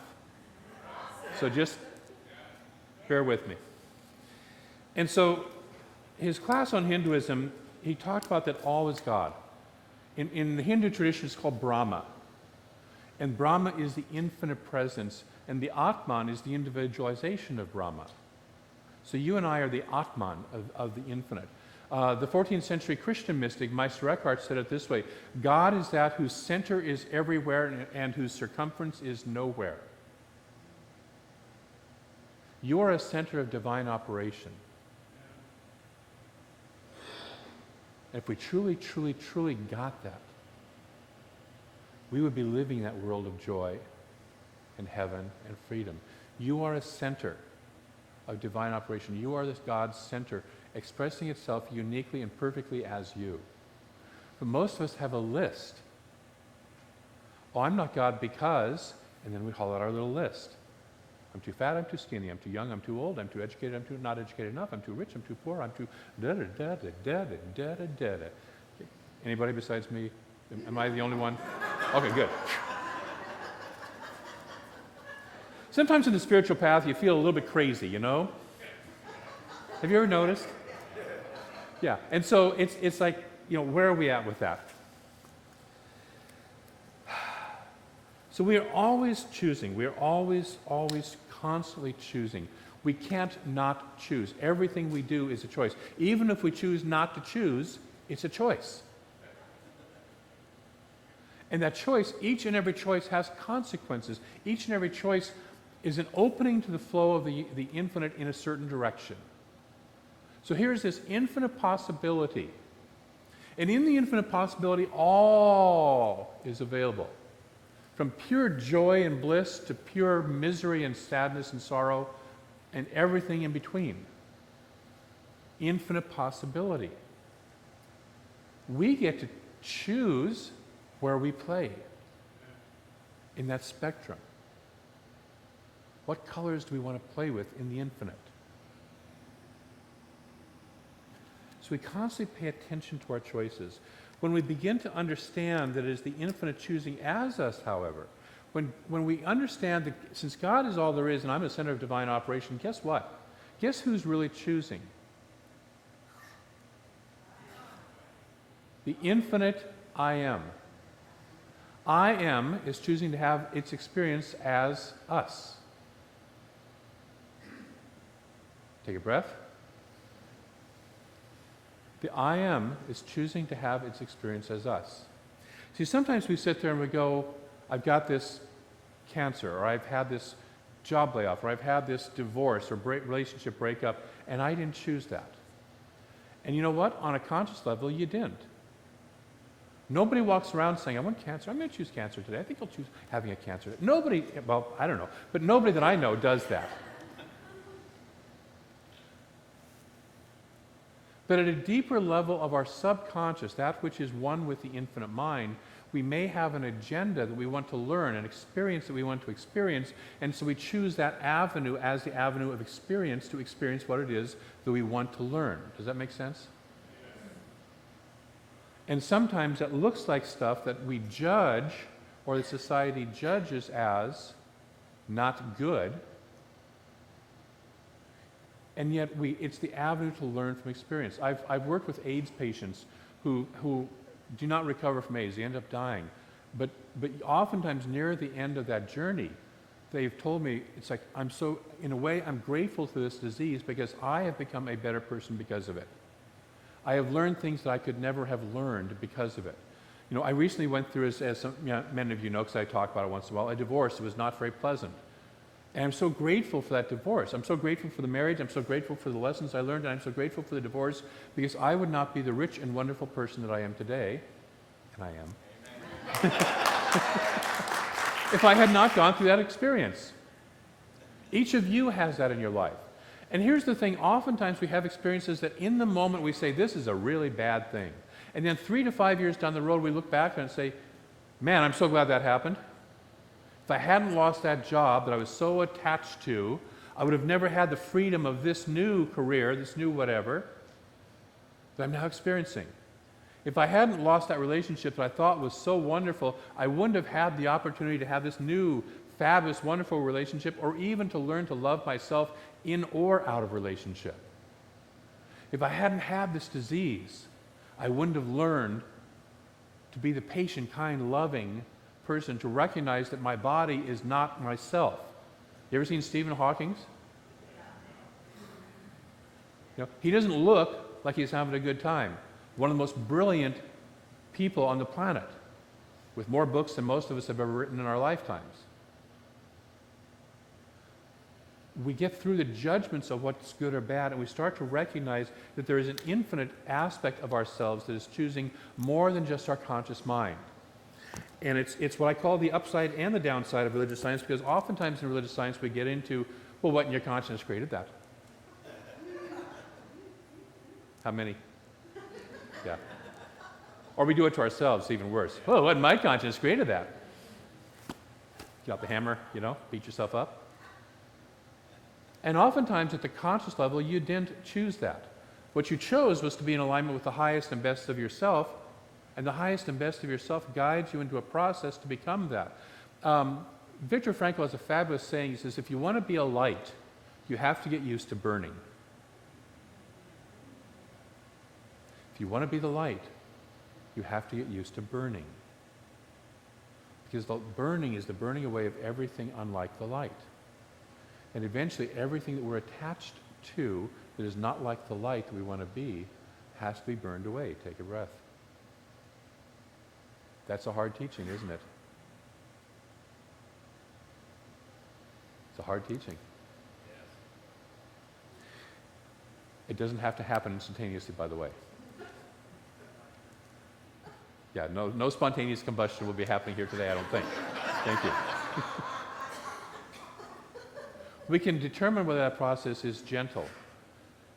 So just bear with me. And so his class on Hinduism, he talked about that all is God. In the Hindu tradition, it's called Brahma. And Brahma is the infinite presence, and the Atman is the individualization of Brahma. So you and I are the Atman of the infinite. The 14th century Christian mystic, Meister Eckhart, said it this way: God is that whose center is everywhere and whose circumference is nowhere. You are a center of divine operation. If we truly, truly, truly got that, we would be living that world of joy and heaven and freedom. You are a center of divine operation. You are this God's center, expressing itself uniquely and perfectly as you. But most of us have a list. Oh, I'm not God because, and then we haul out our little list. I'm too fat, I'm too skinny, I'm too young, I'm too old, I'm too educated, I'm too not educated enough, I'm too rich, I'm too poor, I'm too da-da-da-da-da-da-da-da. Anybody besides me? Am I the only one? Okay, good. Sometimes in the spiritual path, you feel a little bit crazy, Have you ever noticed? Yeah, and so it's like, where are we at with that? So we are always choosing. We are always constantly choosing. We can't not choose. Everything we do is a choice. Even if we choose not to choose, it's a choice. And that choice, each and every choice has consequences. Each and every choice is an opening to the flow of the infinite in a certain direction. So here's this infinite possibility. And in the infinite possibility, all is available. From pure joy and bliss to pure misery and sadness and sorrow and everything in between. Infinite possibility. We get to choose where we play in that spectrum. What colors do we want to play with in the infinite? So we constantly pay attention to our choices. When we begin to understand that it is the infinite choosing as us, however, when we understand that since God is all there is and I'm the center of divine operation, guess what? Guess who's really choosing? The infinite I am. I am is choosing to have its experience as us. Take a breath. The I am is choosing to have its experience as us. See, sometimes we sit there and we go, I've got this cancer, or I've had this job layoff, or I've had this divorce or relationship breakup, and I didn't choose that. And you know what? On a conscious level, you didn't. Nobody walks around saying, I want cancer. I'm going to choose cancer today. I think I'll choose having a cancer. Nobody, well, I don't know, but nobody that I know does that. But at a deeper level of our subconscious, that which is one with the infinite mind, we may have an agenda that we want to learn, an experience that we want to experience, and so we choose that avenue as the avenue of experience to experience what it is that we want to learn. Does that make sense? And sometimes it looks like stuff that we judge, or that society judges as not good, and yet it's the avenue to learn from experience. I've worked with AIDS patients who do not recover from AIDS. They end up dying. But oftentimes near the end of that journey, they've told me, it's like, in a way, I'm grateful for this disease because I have become a better person because of it. I have learned things that I could never have learned because of it. You know, I recently went through, as some, many of you know, because I talk about it once in a while, a divorce that was not very pleasant. And I'm so grateful for that divorce. I'm so grateful for the marriage. I'm so grateful for the lessons I learned. And I'm so grateful for the divorce because I would not be the rich and wonderful person that I am today, and I am, if I had not gone through that experience. Each of you has that in your life. And here's the thing, oftentimes we have experiences that in the moment we say, this is a really bad thing. And then 3 to 5 years down the road, we look back and say, man, I'm so glad that happened. If I hadn't lost that job that I was so attached to, I would have never had the freedom of this new career, this new whatever, that I'm now experiencing. If I hadn't lost that relationship that I thought was so wonderful, I wouldn't have had the opportunity to have this new, fabulous, wonderful relationship, or even to learn to love myself in or out of relationship. If I hadn't had this disease, I wouldn't have learned to be the patient, kind, loving person, to recognize that my body is not myself. You ever seen Stephen Hawking? You know, he doesn't look like he's having a good time. One of the most brilliant people on the planet, with more books than most of us have ever written in our lifetimes. We get through the judgments of what's good or bad, and we start to recognize that there is an infinite aspect of ourselves that is choosing more than just our conscious mind. And it's what I call the upside and the downside of religious science, because oftentimes in religious science we get into, well, what in your conscience created that? How many? Yeah. Or we do it to ourselves, even worse. Well, what in my conscience created that? Get out the hammer, beat yourself up. And oftentimes at the conscious level, you didn't choose that. What you chose was to be in alignment with the highest and best of yourself, and the highest and best of yourself guides you into a process to become that. Viktor Frankl has a fabulous saying. He says, if you want to be a light, you have to get used to burning. If you want to be the light, you have to get used to burning. Because the burning is the burning away of everything unlike the light. And eventually everything that we're attached to that is not like the light that we want to be has to be burned away. Take a breath. That's a hard teaching, isn't it? It's a hard teaching. Yes. It doesn't have to happen instantaneously, by the way. Yeah, no spontaneous combustion will be happening here today, I don't think. Thank you. We can determine whether that process is gentle.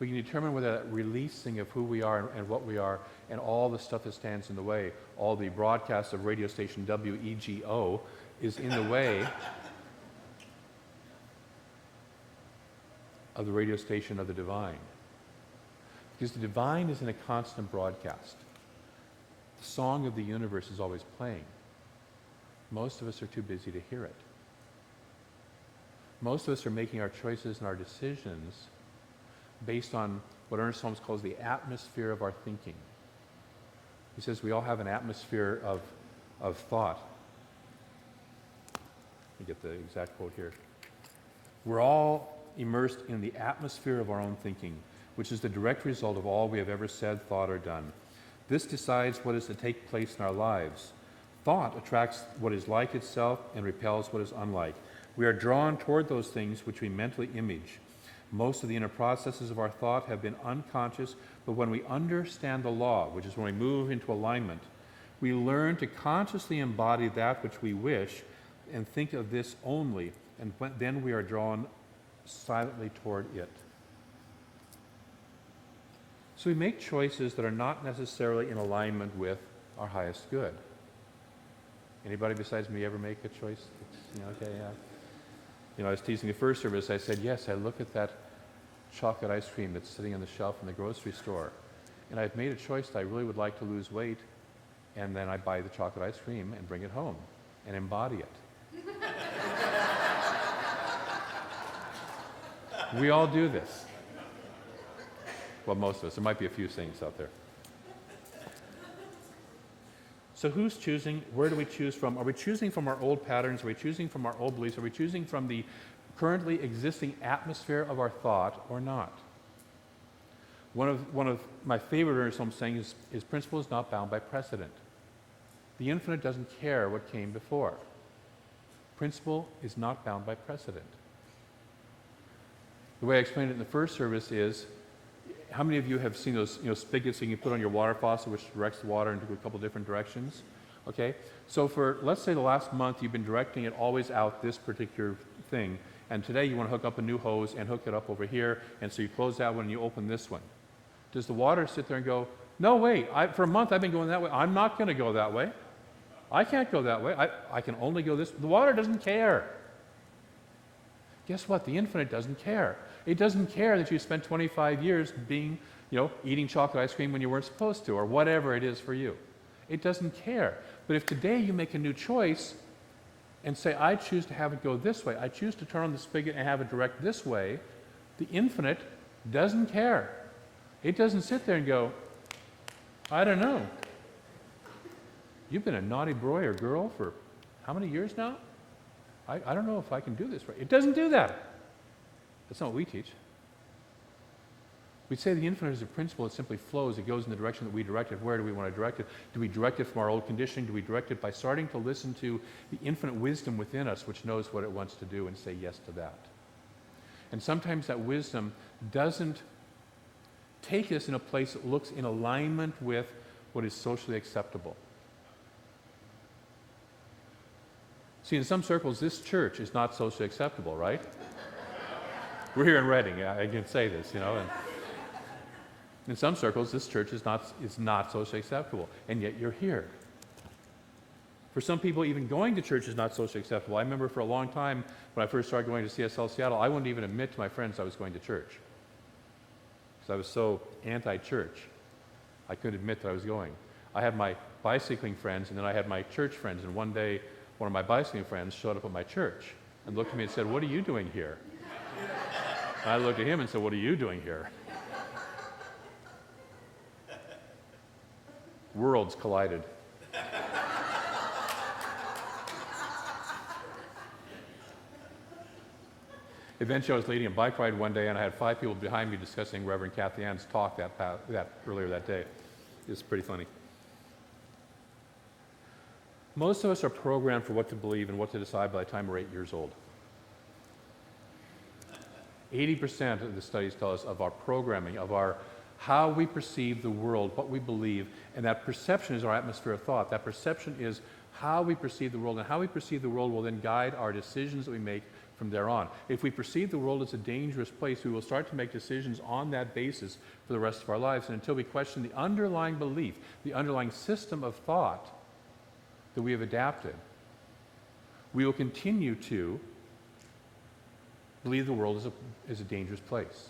We can determine whether that releasing of who we are and what we are and all the stuff that stands in the way, all the broadcasts of radio station WEGO is in the way of the radio station of the divine. Because the divine is in a constant broadcast. The song of the universe is always playing. Most of us are too busy to hear it. Most of us are making our choices and our decisions based on what Ernest Holmes calls the atmosphere of our thinking. He says we all have an atmosphere of thought. Let me get the exact quote here. We're all immersed in the atmosphere of our own thinking, which is the direct result of all we have ever said, thought, or done. This decides what is to take place in our lives. Thought attracts what is like itself and repels what is unlike. We are drawn toward those things which we mentally image. Most of the inner processes of our thought have been unconscious, but when we understand the law, which is when we move into alignment, we learn to consciously embody that which we wish and think of this only, and then we are drawn silently toward it. So we make choices that are not necessarily in alignment with our highest good. Anybody besides me ever make a choice? Okay, yeah. I was teasing the first service. I said, yes, I look at that chocolate ice cream that's sitting on the shelf in the grocery store, and I've made a choice that I really would like to lose weight, and then I buy the chocolate ice cream and bring it home and embody it. We all do this. Well, most of us. There might be a few things out there. So who's choosing? Where do we choose from? Are we choosing from our old patterns? Are we choosing from our old beliefs? Are we choosing from the currently existing atmosphere of our thought or not? One of my favorite Ernest Holmes sayings is principle is not bound by precedent. The infinite doesn't care what came before. Principle is not bound by precedent. The way I explained it in the first service is, how many of you have seen those spigots that you can put on your water faucet which directs the water into a couple different directions? Okay, so for, let's say the last month you've been directing it always out this particular thing, and today you want to hook up a new hose and hook it up over here, and so you close that one and you open this one. Does the water sit there and go, no, wait, for a month I've been going that way, I'm not going to go that way. I can't go that way, I can only go this. The water doesn't care. Guess what? The infinite doesn't care. It doesn't care that you spent 25 years eating chocolate ice cream when you weren't supposed to, or whatever it is for you. It doesn't care. But if today you make a new choice and say, I choose to have it go this way, I choose to turn on the spigot and have it direct this way, the infinite doesn't care. It doesn't sit there and go, I don't know. You've been a naughty boy or girl for how many years now? I don't know if I can do this right. It doesn't do that. That's not what we teach. We say the infinite is a principle. It simply flows. It goes in the direction that we direct it. Where do we want to direct it? Do we direct it from our old conditioning? Do we direct it by starting to listen to the infinite wisdom within us, which knows what it wants to do, and say yes to that? And sometimes that wisdom doesn't take us in a place that looks in alignment with what is socially acceptable. See, in some circles, this church is not socially acceptable, right? We're here in Reading, I can say this, and in some circles, this church is not socially acceptable, and yet you're here. For some people, even going to church is not socially acceptable. I remember for a long time, when I first started going to CSL Seattle, I wouldn't even admit to my friends I was going to church, because I was so anti-church. I couldn't admit that I was going. I had my bicycling friends, and then I had my church friends, and one day, one of my bicycling friends showed up at my church and looked at me and said, what are you doing here? And I looked at him and said, what are you doing here? Worlds collided. Eventually, I was leading a bike ride one day, and I had 5 people behind me discussing Reverend Kathy Ann's talk that earlier that day. It was pretty funny. Most of us are programmed for what to believe and what to decide by the time we're 8 years old. 80% of the studies tell us of our programming, of how we perceive the world, what we believe, and that perception is our atmosphere of thought. That perception is how we perceive the world, and how we perceive the world will then guide our decisions that we make from there on. If we perceive the world as a dangerous place, we will start to make decisions on that basis for the rest of our lives, and until we question the underlying belief, the underlying system of thought that we have adapted, we will continue to believe the world is a dangerous place.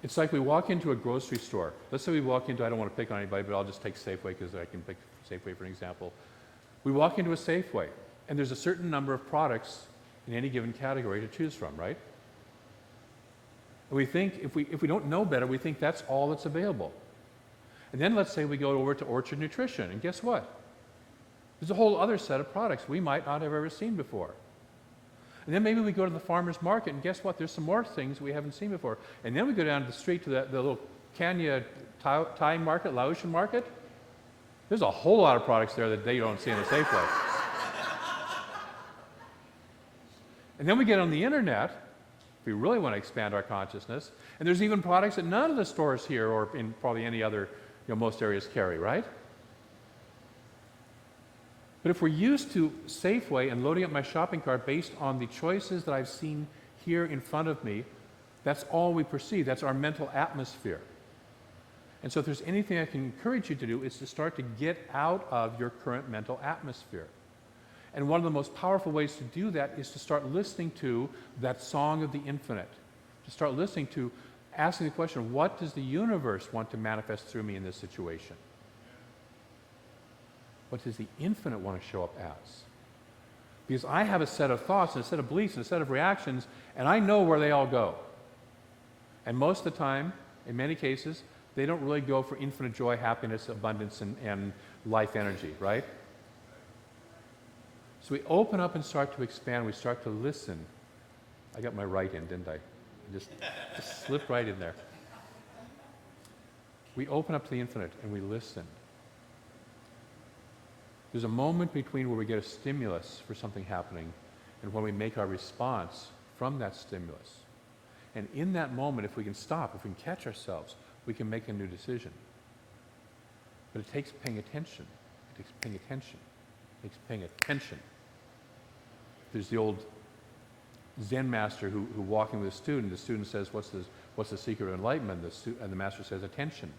It's like we walk into a grocery store. Let's say we walk into, I don't want to pick on anybody, but I'll just take Safeway because I can pick Safeway for an example. We walk into a Safeway, and there's a certain number of products in any given category to choose from, right? And we think, if we don't know better, we think that's all that's available. And then let's say we go over to Orchard Nutrition, and guess what? There's a whole other set of products we might not have ever seen before. And then maybe we go to the farmer's market, and guess what? There's some more things we haven't seen before. And then we go down the street to the little Kenya Thai market, Laotian market. There's a whole lot of products there that they don't see in the Safeway. And then we get on the internet, if we really want to expand our consciousness, and there's even products that none of the stores here or in probably any other, most areas carry, right? But if we're used to Safeway and loading up my shopping cart based on the choices that I've seen here in front of me, that's all we perceive. That's our mental atmosphere. And so if there's anything I can encourage you to do, it's to start to get out of your current mental atmosphere. And one of the most powerful ways to do that is to start listening to that song of the infinite. To start listening to, asking the question, what does the universe want to manifest through me in this situation? What does the infinite want to show up as? Because I have a set of thoughts and a set of beliefs and a set of reactions, and I know where they all go. And most of the time, in many cases, they don't really go for infinite joy, happiness, abundance, and life energy, right? So we open up and start to expand. We start to listen. I got my right in, didn't I? Just slipped right in there. We open up to the infinite and we listen. There's a moment between where we get a stimulus for something happening and when we make our response from that stimulus. And in that moment, if we can stop, if we can catch ourselves, we can make a new decision. But it takes paying attention. It takes paying attention. It takes paying attention. There's the old Zen master who walking with a student, the student says, what's the secret of enlightenment? And the master says, attention.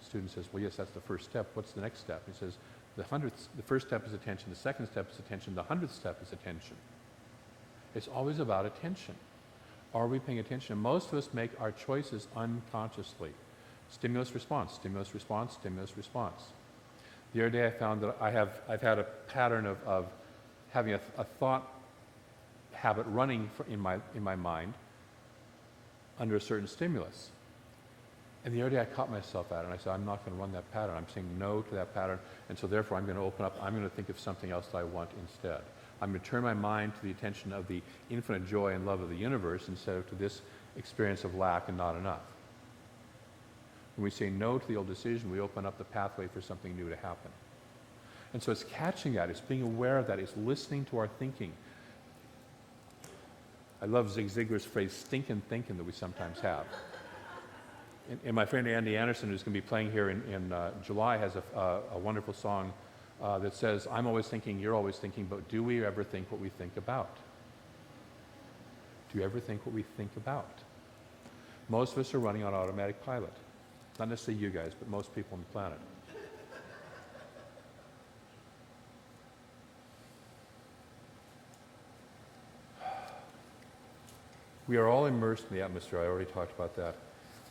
The student says, well, yes, that's the first step. What's the next step? He says, the first step is attention, the second step is attention, the 100th step is attention. It's always about attention. Are we paying attention? And most of us make our choices unconsciously. Stimulus response, stimulus response, stimulus response. The other day I found that I've had a pattern of having a thought habit running in my mind under a certain stimulus. And the other day I caught myself at it and I said, I'm not going to run that pattern. I'm saying no to that pattern, and so therefore I'm going to open up, I'm going to think of something else that I want instead. I'm going to turn my mind to the attention of the infinite joy and love of the universe instead of to this experience of lack and not enough. When we say no to the old decision, we open up the pathway for something new to happen. And so it's catching that, it's being aware of that, it's listening to our thinking. I love Zig Ziglar's phrase, stinkin' thinking, that we sometimes have. And my friend Andy Anderson, who's going to be playing here in July, has a wonderful song that says, I'm always thinking, you're always thinking, but do we ever think what we think about? Do you ever think what we think about? Most of us are running on automatic pilot. Not necessarily you guys, but most people on the planet. We are all immersed in the atmosphere. I already talked about that.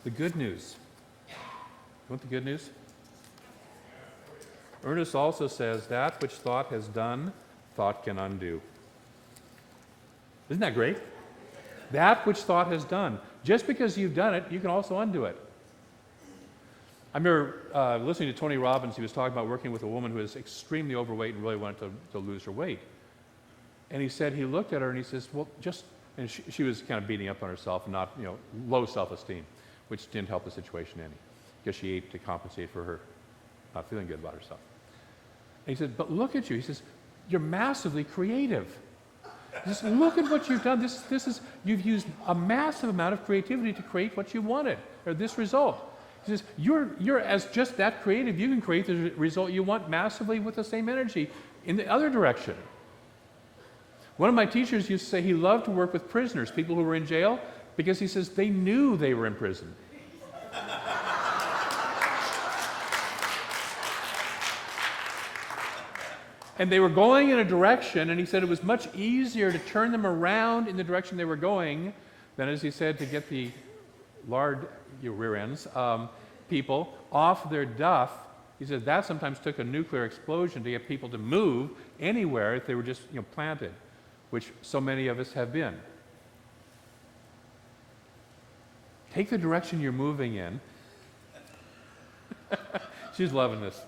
The good news. You want the good news? Ernest also says, that which thought has done, thought can undo. Isn't that great? That which thought has done. Just because you've done it, you can also undo it. I remember listening to Tony Robbins. He was talking about working with a woman who was extremely overweight and really wanted to lose her weight. And he said, he looked at her and he says, well, just, and she was kind of beating up on herself and not, low self-esteem, which didn't help the situation any, because she ate to compensate for her not feeling good about herself. And he said, but look at you. He says, you're massively creative. Just look at what you've done. You've used a massive amount of creativity to create what you wanted, or this result. He says, you're as just that creative, you can create the result you want massively with the same energy in the other direction. One of my teachers used to say he loved to work with prisoners, people who were in jail, because he says they knew they were in prison. And they were going in a direction, and he said it was much easier to turn them around in the direction they were going than, as he said, to get the lard, your rear ends, people off their duff. He said that sometimes took a nuclear explosion to get people to move anywhere if they were just planted, which so many of us have been. Take the direction you're moving in. She's loving this.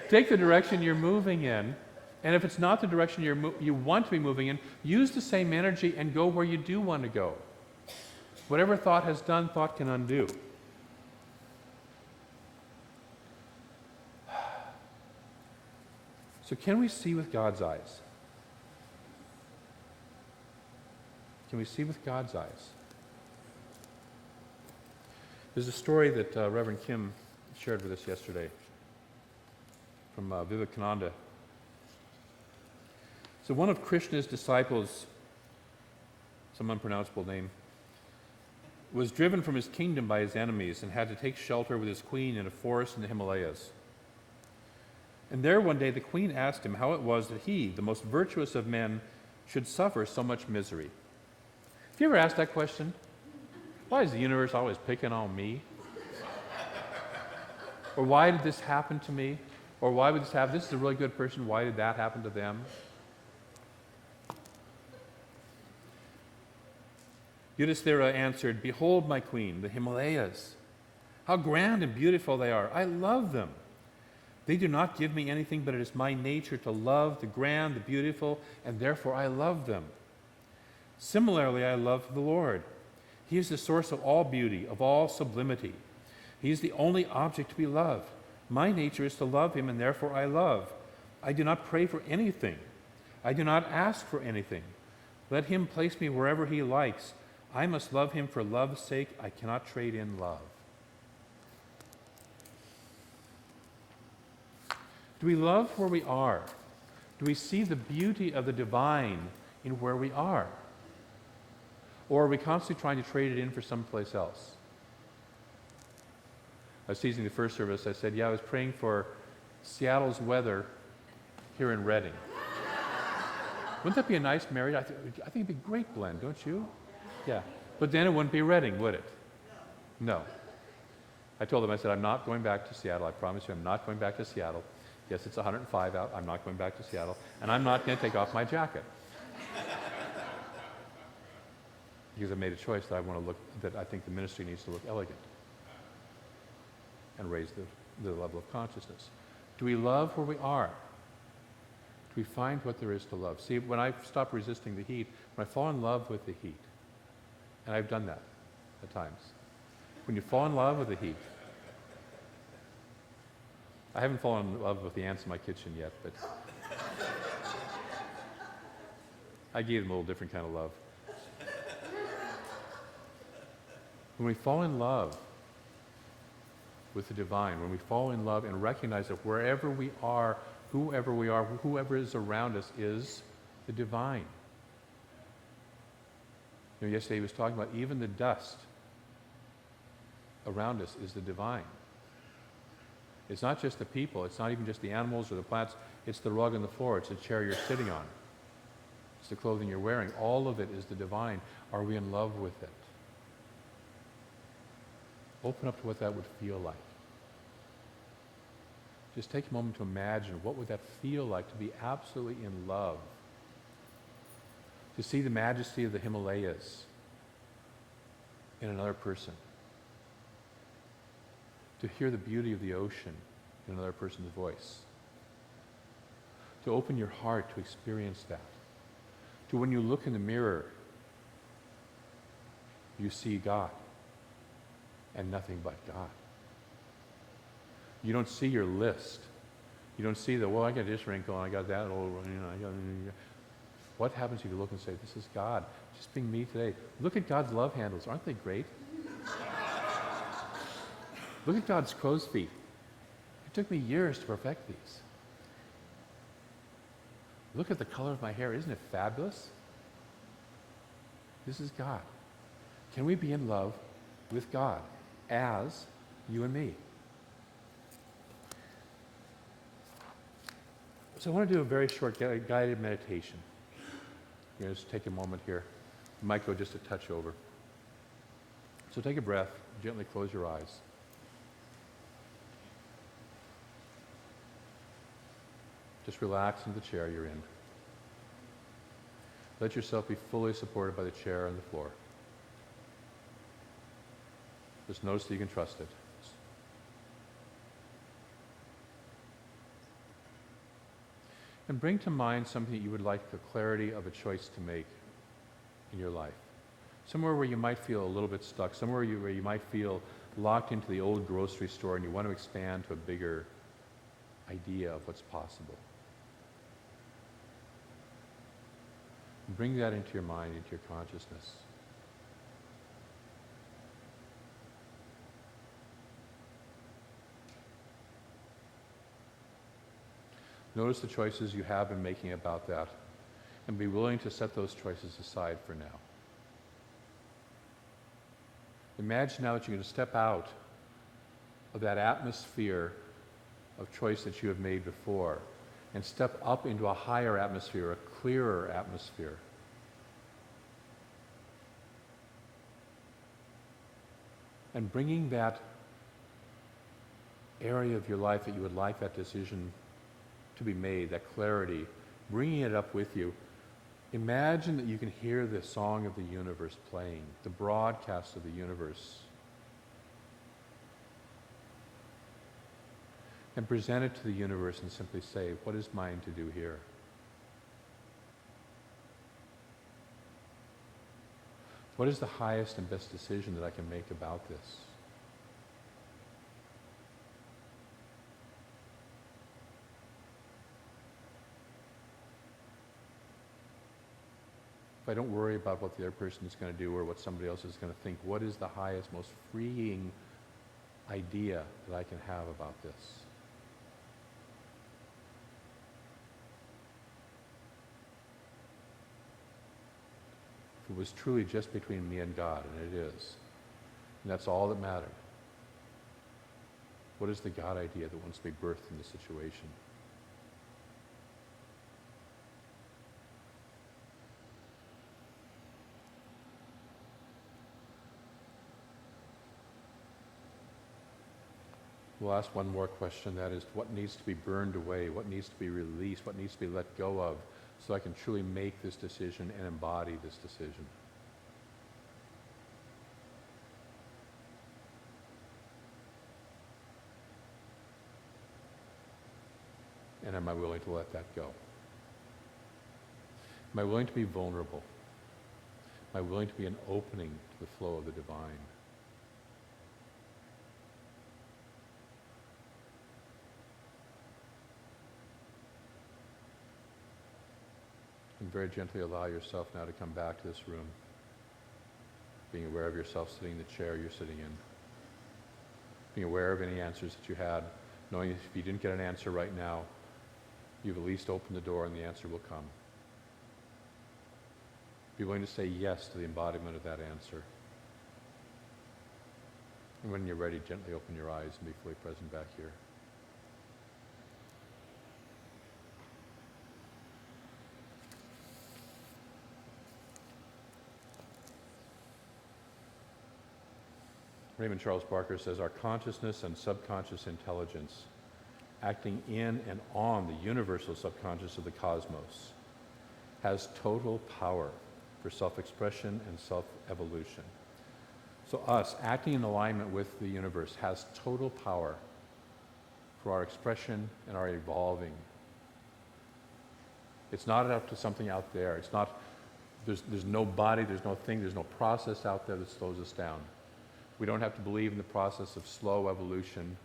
Take the direction you're moving in, and if it's not the direction you want to be moving in, use the same energy and go where you do want to go. Whatever thought has done, thought can undo. So can we see with God's eyes? Can we see with God's eyes? There's a story that Reverend Kim shared with us yesterday from Vivekananda. So one of Krishna's disciples, some unpronounceable name, was driven from his kingdom by his enemies and had to take shelter with his queen in a forest in the Himalayas. And there one day the queen asked him how it was that he, the most virtuous of men, should suffer so much misery. Have you ever asked that question? Why is the universe always picking on me? Or why did this happen to me? Or why would this happen? This is a really good person. Why did that happen to them? Yudhisthira answered, "Behold, my queen, the Himalayas. How grand and beautiful they are. I love them. They do not give me anything, but it is my nature to love the grand, the beautiful, and therefore I love them. Similarly, I love the Lord. He is the source of all beauty, of all sublimity. He is the only object to be loved. My nature is to love him, and therefore I love. I do not pray for anything. I do not ask for anything. Let him place me wherever he likes. I must love him for love's sake. I cannot trade in love." Do we love where we are? Do we see the beauty of the divine in where we are? Or are we constantly trying to trade it in for someplace else? I was teasing the first service. I said, I was praying for Seattle's weather here in Redding. Wouldn't that be a nice marriage? I think it'd be a great blend, don't you? Yeah. But then it wouldn't be Redding, would it? No. I told them, I said, I'm not going back to Seattle. I promise you, I'm not going back to Seattle. Yes, it's 105 out. I'm not going back to Seattle. And I'm not going to take off my jacket. Because I made a choice that I think the ministry needs to look elegant and raise the level of consciousness. Do we love where we are? Do we find what there is to love? See, when I stop resisting the heat, when I fall in love with the heat, and I've done that at times, when you fall in love with the heat, I haven't fallen in love with the ants in my kitchen yet, but I gave them a little different kind of love. When we fall in love with the divine, when we fall in love and recognize that wherever we are, whoever is around us is the divine. Yesterday he was talking about even the dust around us is the divine. It's not just the people, it's not even just the animals or the plants, it's the rug on the floor, it's the chair you're sitting on, it's the clothing you're wearing. All of it is the divine. Are we in love with it? Open up to what that would feel like. Just take a moment to imagine what would that feel like to be absolutely in love. To see the majesty of the Himalayas in another person. To hear the beauty of the ocean in another person's voice. To open your heart to experience that. To when you look in the mirror, you see God and nothing but God. You don't see your list. You don't see the, I got this wrinkle, and I got that old, What happens if you look and say, this is God, just being me today? Look at God's love handles. Aren't they great? Look at God's crow's feet. It took me years to perfect these. Look at the color of my hair. Isn't it fabulous? This is God. Can we be in love with God as you and me? So I want to do a very short guided meditation. Just take a moment here. You might go just a touch over. So take a breath, gently close your eyes. Just relax in the chair you're in. Let yourself be fully supported by the chair and the floor. Just notice that you can trust it. And bring to mind something that you would like the clarity of a choice to make in your life. Somewhere where you might feel a little bit stuck, somewhere where you might feel locked into the old grocery store and you want to expand to a bigger idea of what's possible. And bring that into your mind, into your consciousness. Notice the choices you have been making about that, and be willing to set those choices aside for now. Imagine now that you're going to step out of that atmosphere of choice that you have made before and step up into a higher atmosphere, a clearer atmosphere. And bringing that area of your life that you would like that decision to be made, that clarity, bringing it up with you. Imagine that you can hear the song of the universe playing, the broadcast of the universe. And present it to the universe and simply say, what is mine to do here? What is the highest and best decision that I can make about this? If I don't worry about what the other person is going to do or what somebody else is going to think, what is the highest, most freeing idea that I can have about this? If it was truly just between me and God, and it is, and that's all that mattered, what is the God idea that wants to be birthed in the situation? We'll ask one more question, that is, what needs to be burned away? What needs to be released? What needs to be let go of so I can truly make this decision and embody this decision? And am I willing to let that go? Am I willing to be vulnerable? Am I willing to be an opening to the flow of the divine? And very gently allow yourself now to come back to this room, being aware of yourself sitting in the chair you're sitting in, being aware of any answers that you had, knowing if you didn't get an answer right now, you've at least opened the door and the answer will come. Be willing to say yes to the embodiment of that answer. And when you're ready, gently open your eyes and be fully present back here. Raymond Charles Barker says, our consciousness and subconscious intelligence, acting in and on the universal subconscious of the cosmos, has total power for self-expression and self-evolution. So us, acting in alignment with the universe, has total power for our expression and our evolving. It's not up to something out there. It's not, there's no body, there's no thing, there's no process out there that slows us down. We don't have to believe in the process of slow evolution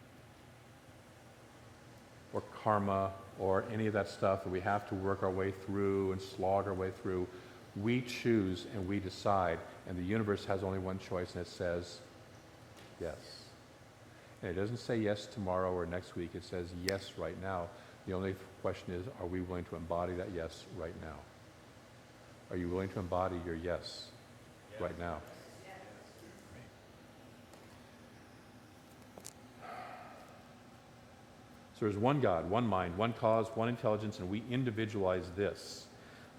or karma or any of that stuff that we have to work our way through and slog our way through. We choose and we decide, and the universe has only one choice, and it says yes. And it doesn't say yes tomorrow or next week, it says yes right now. The only question is, are we willing to embody that yes right now? Are you willing to embody your yes right now? So there's one God, one mind, one cause, one intelligence, and we individualize this.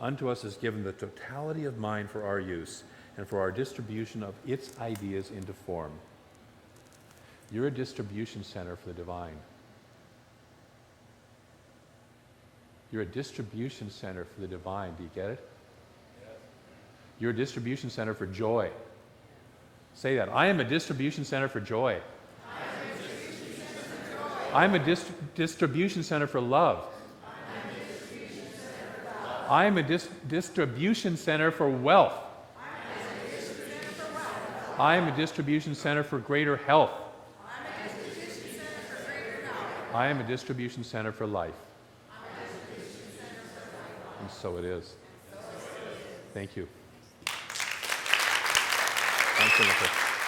Unto us is given the totality of mind for our use, and for our distribution of its ideas into form. You're a distribution center for the divine. You're a distribution center for the divine. Do you get it? Yes. You're a distribution center for joy. Say that. I am a distribution center for joy. I'm a distribution center for love. I am a distribution center for wealth. I am a distribution center for greater health. I am a distribution center for life. And so it is. Thank you. Thanks, Jennifer.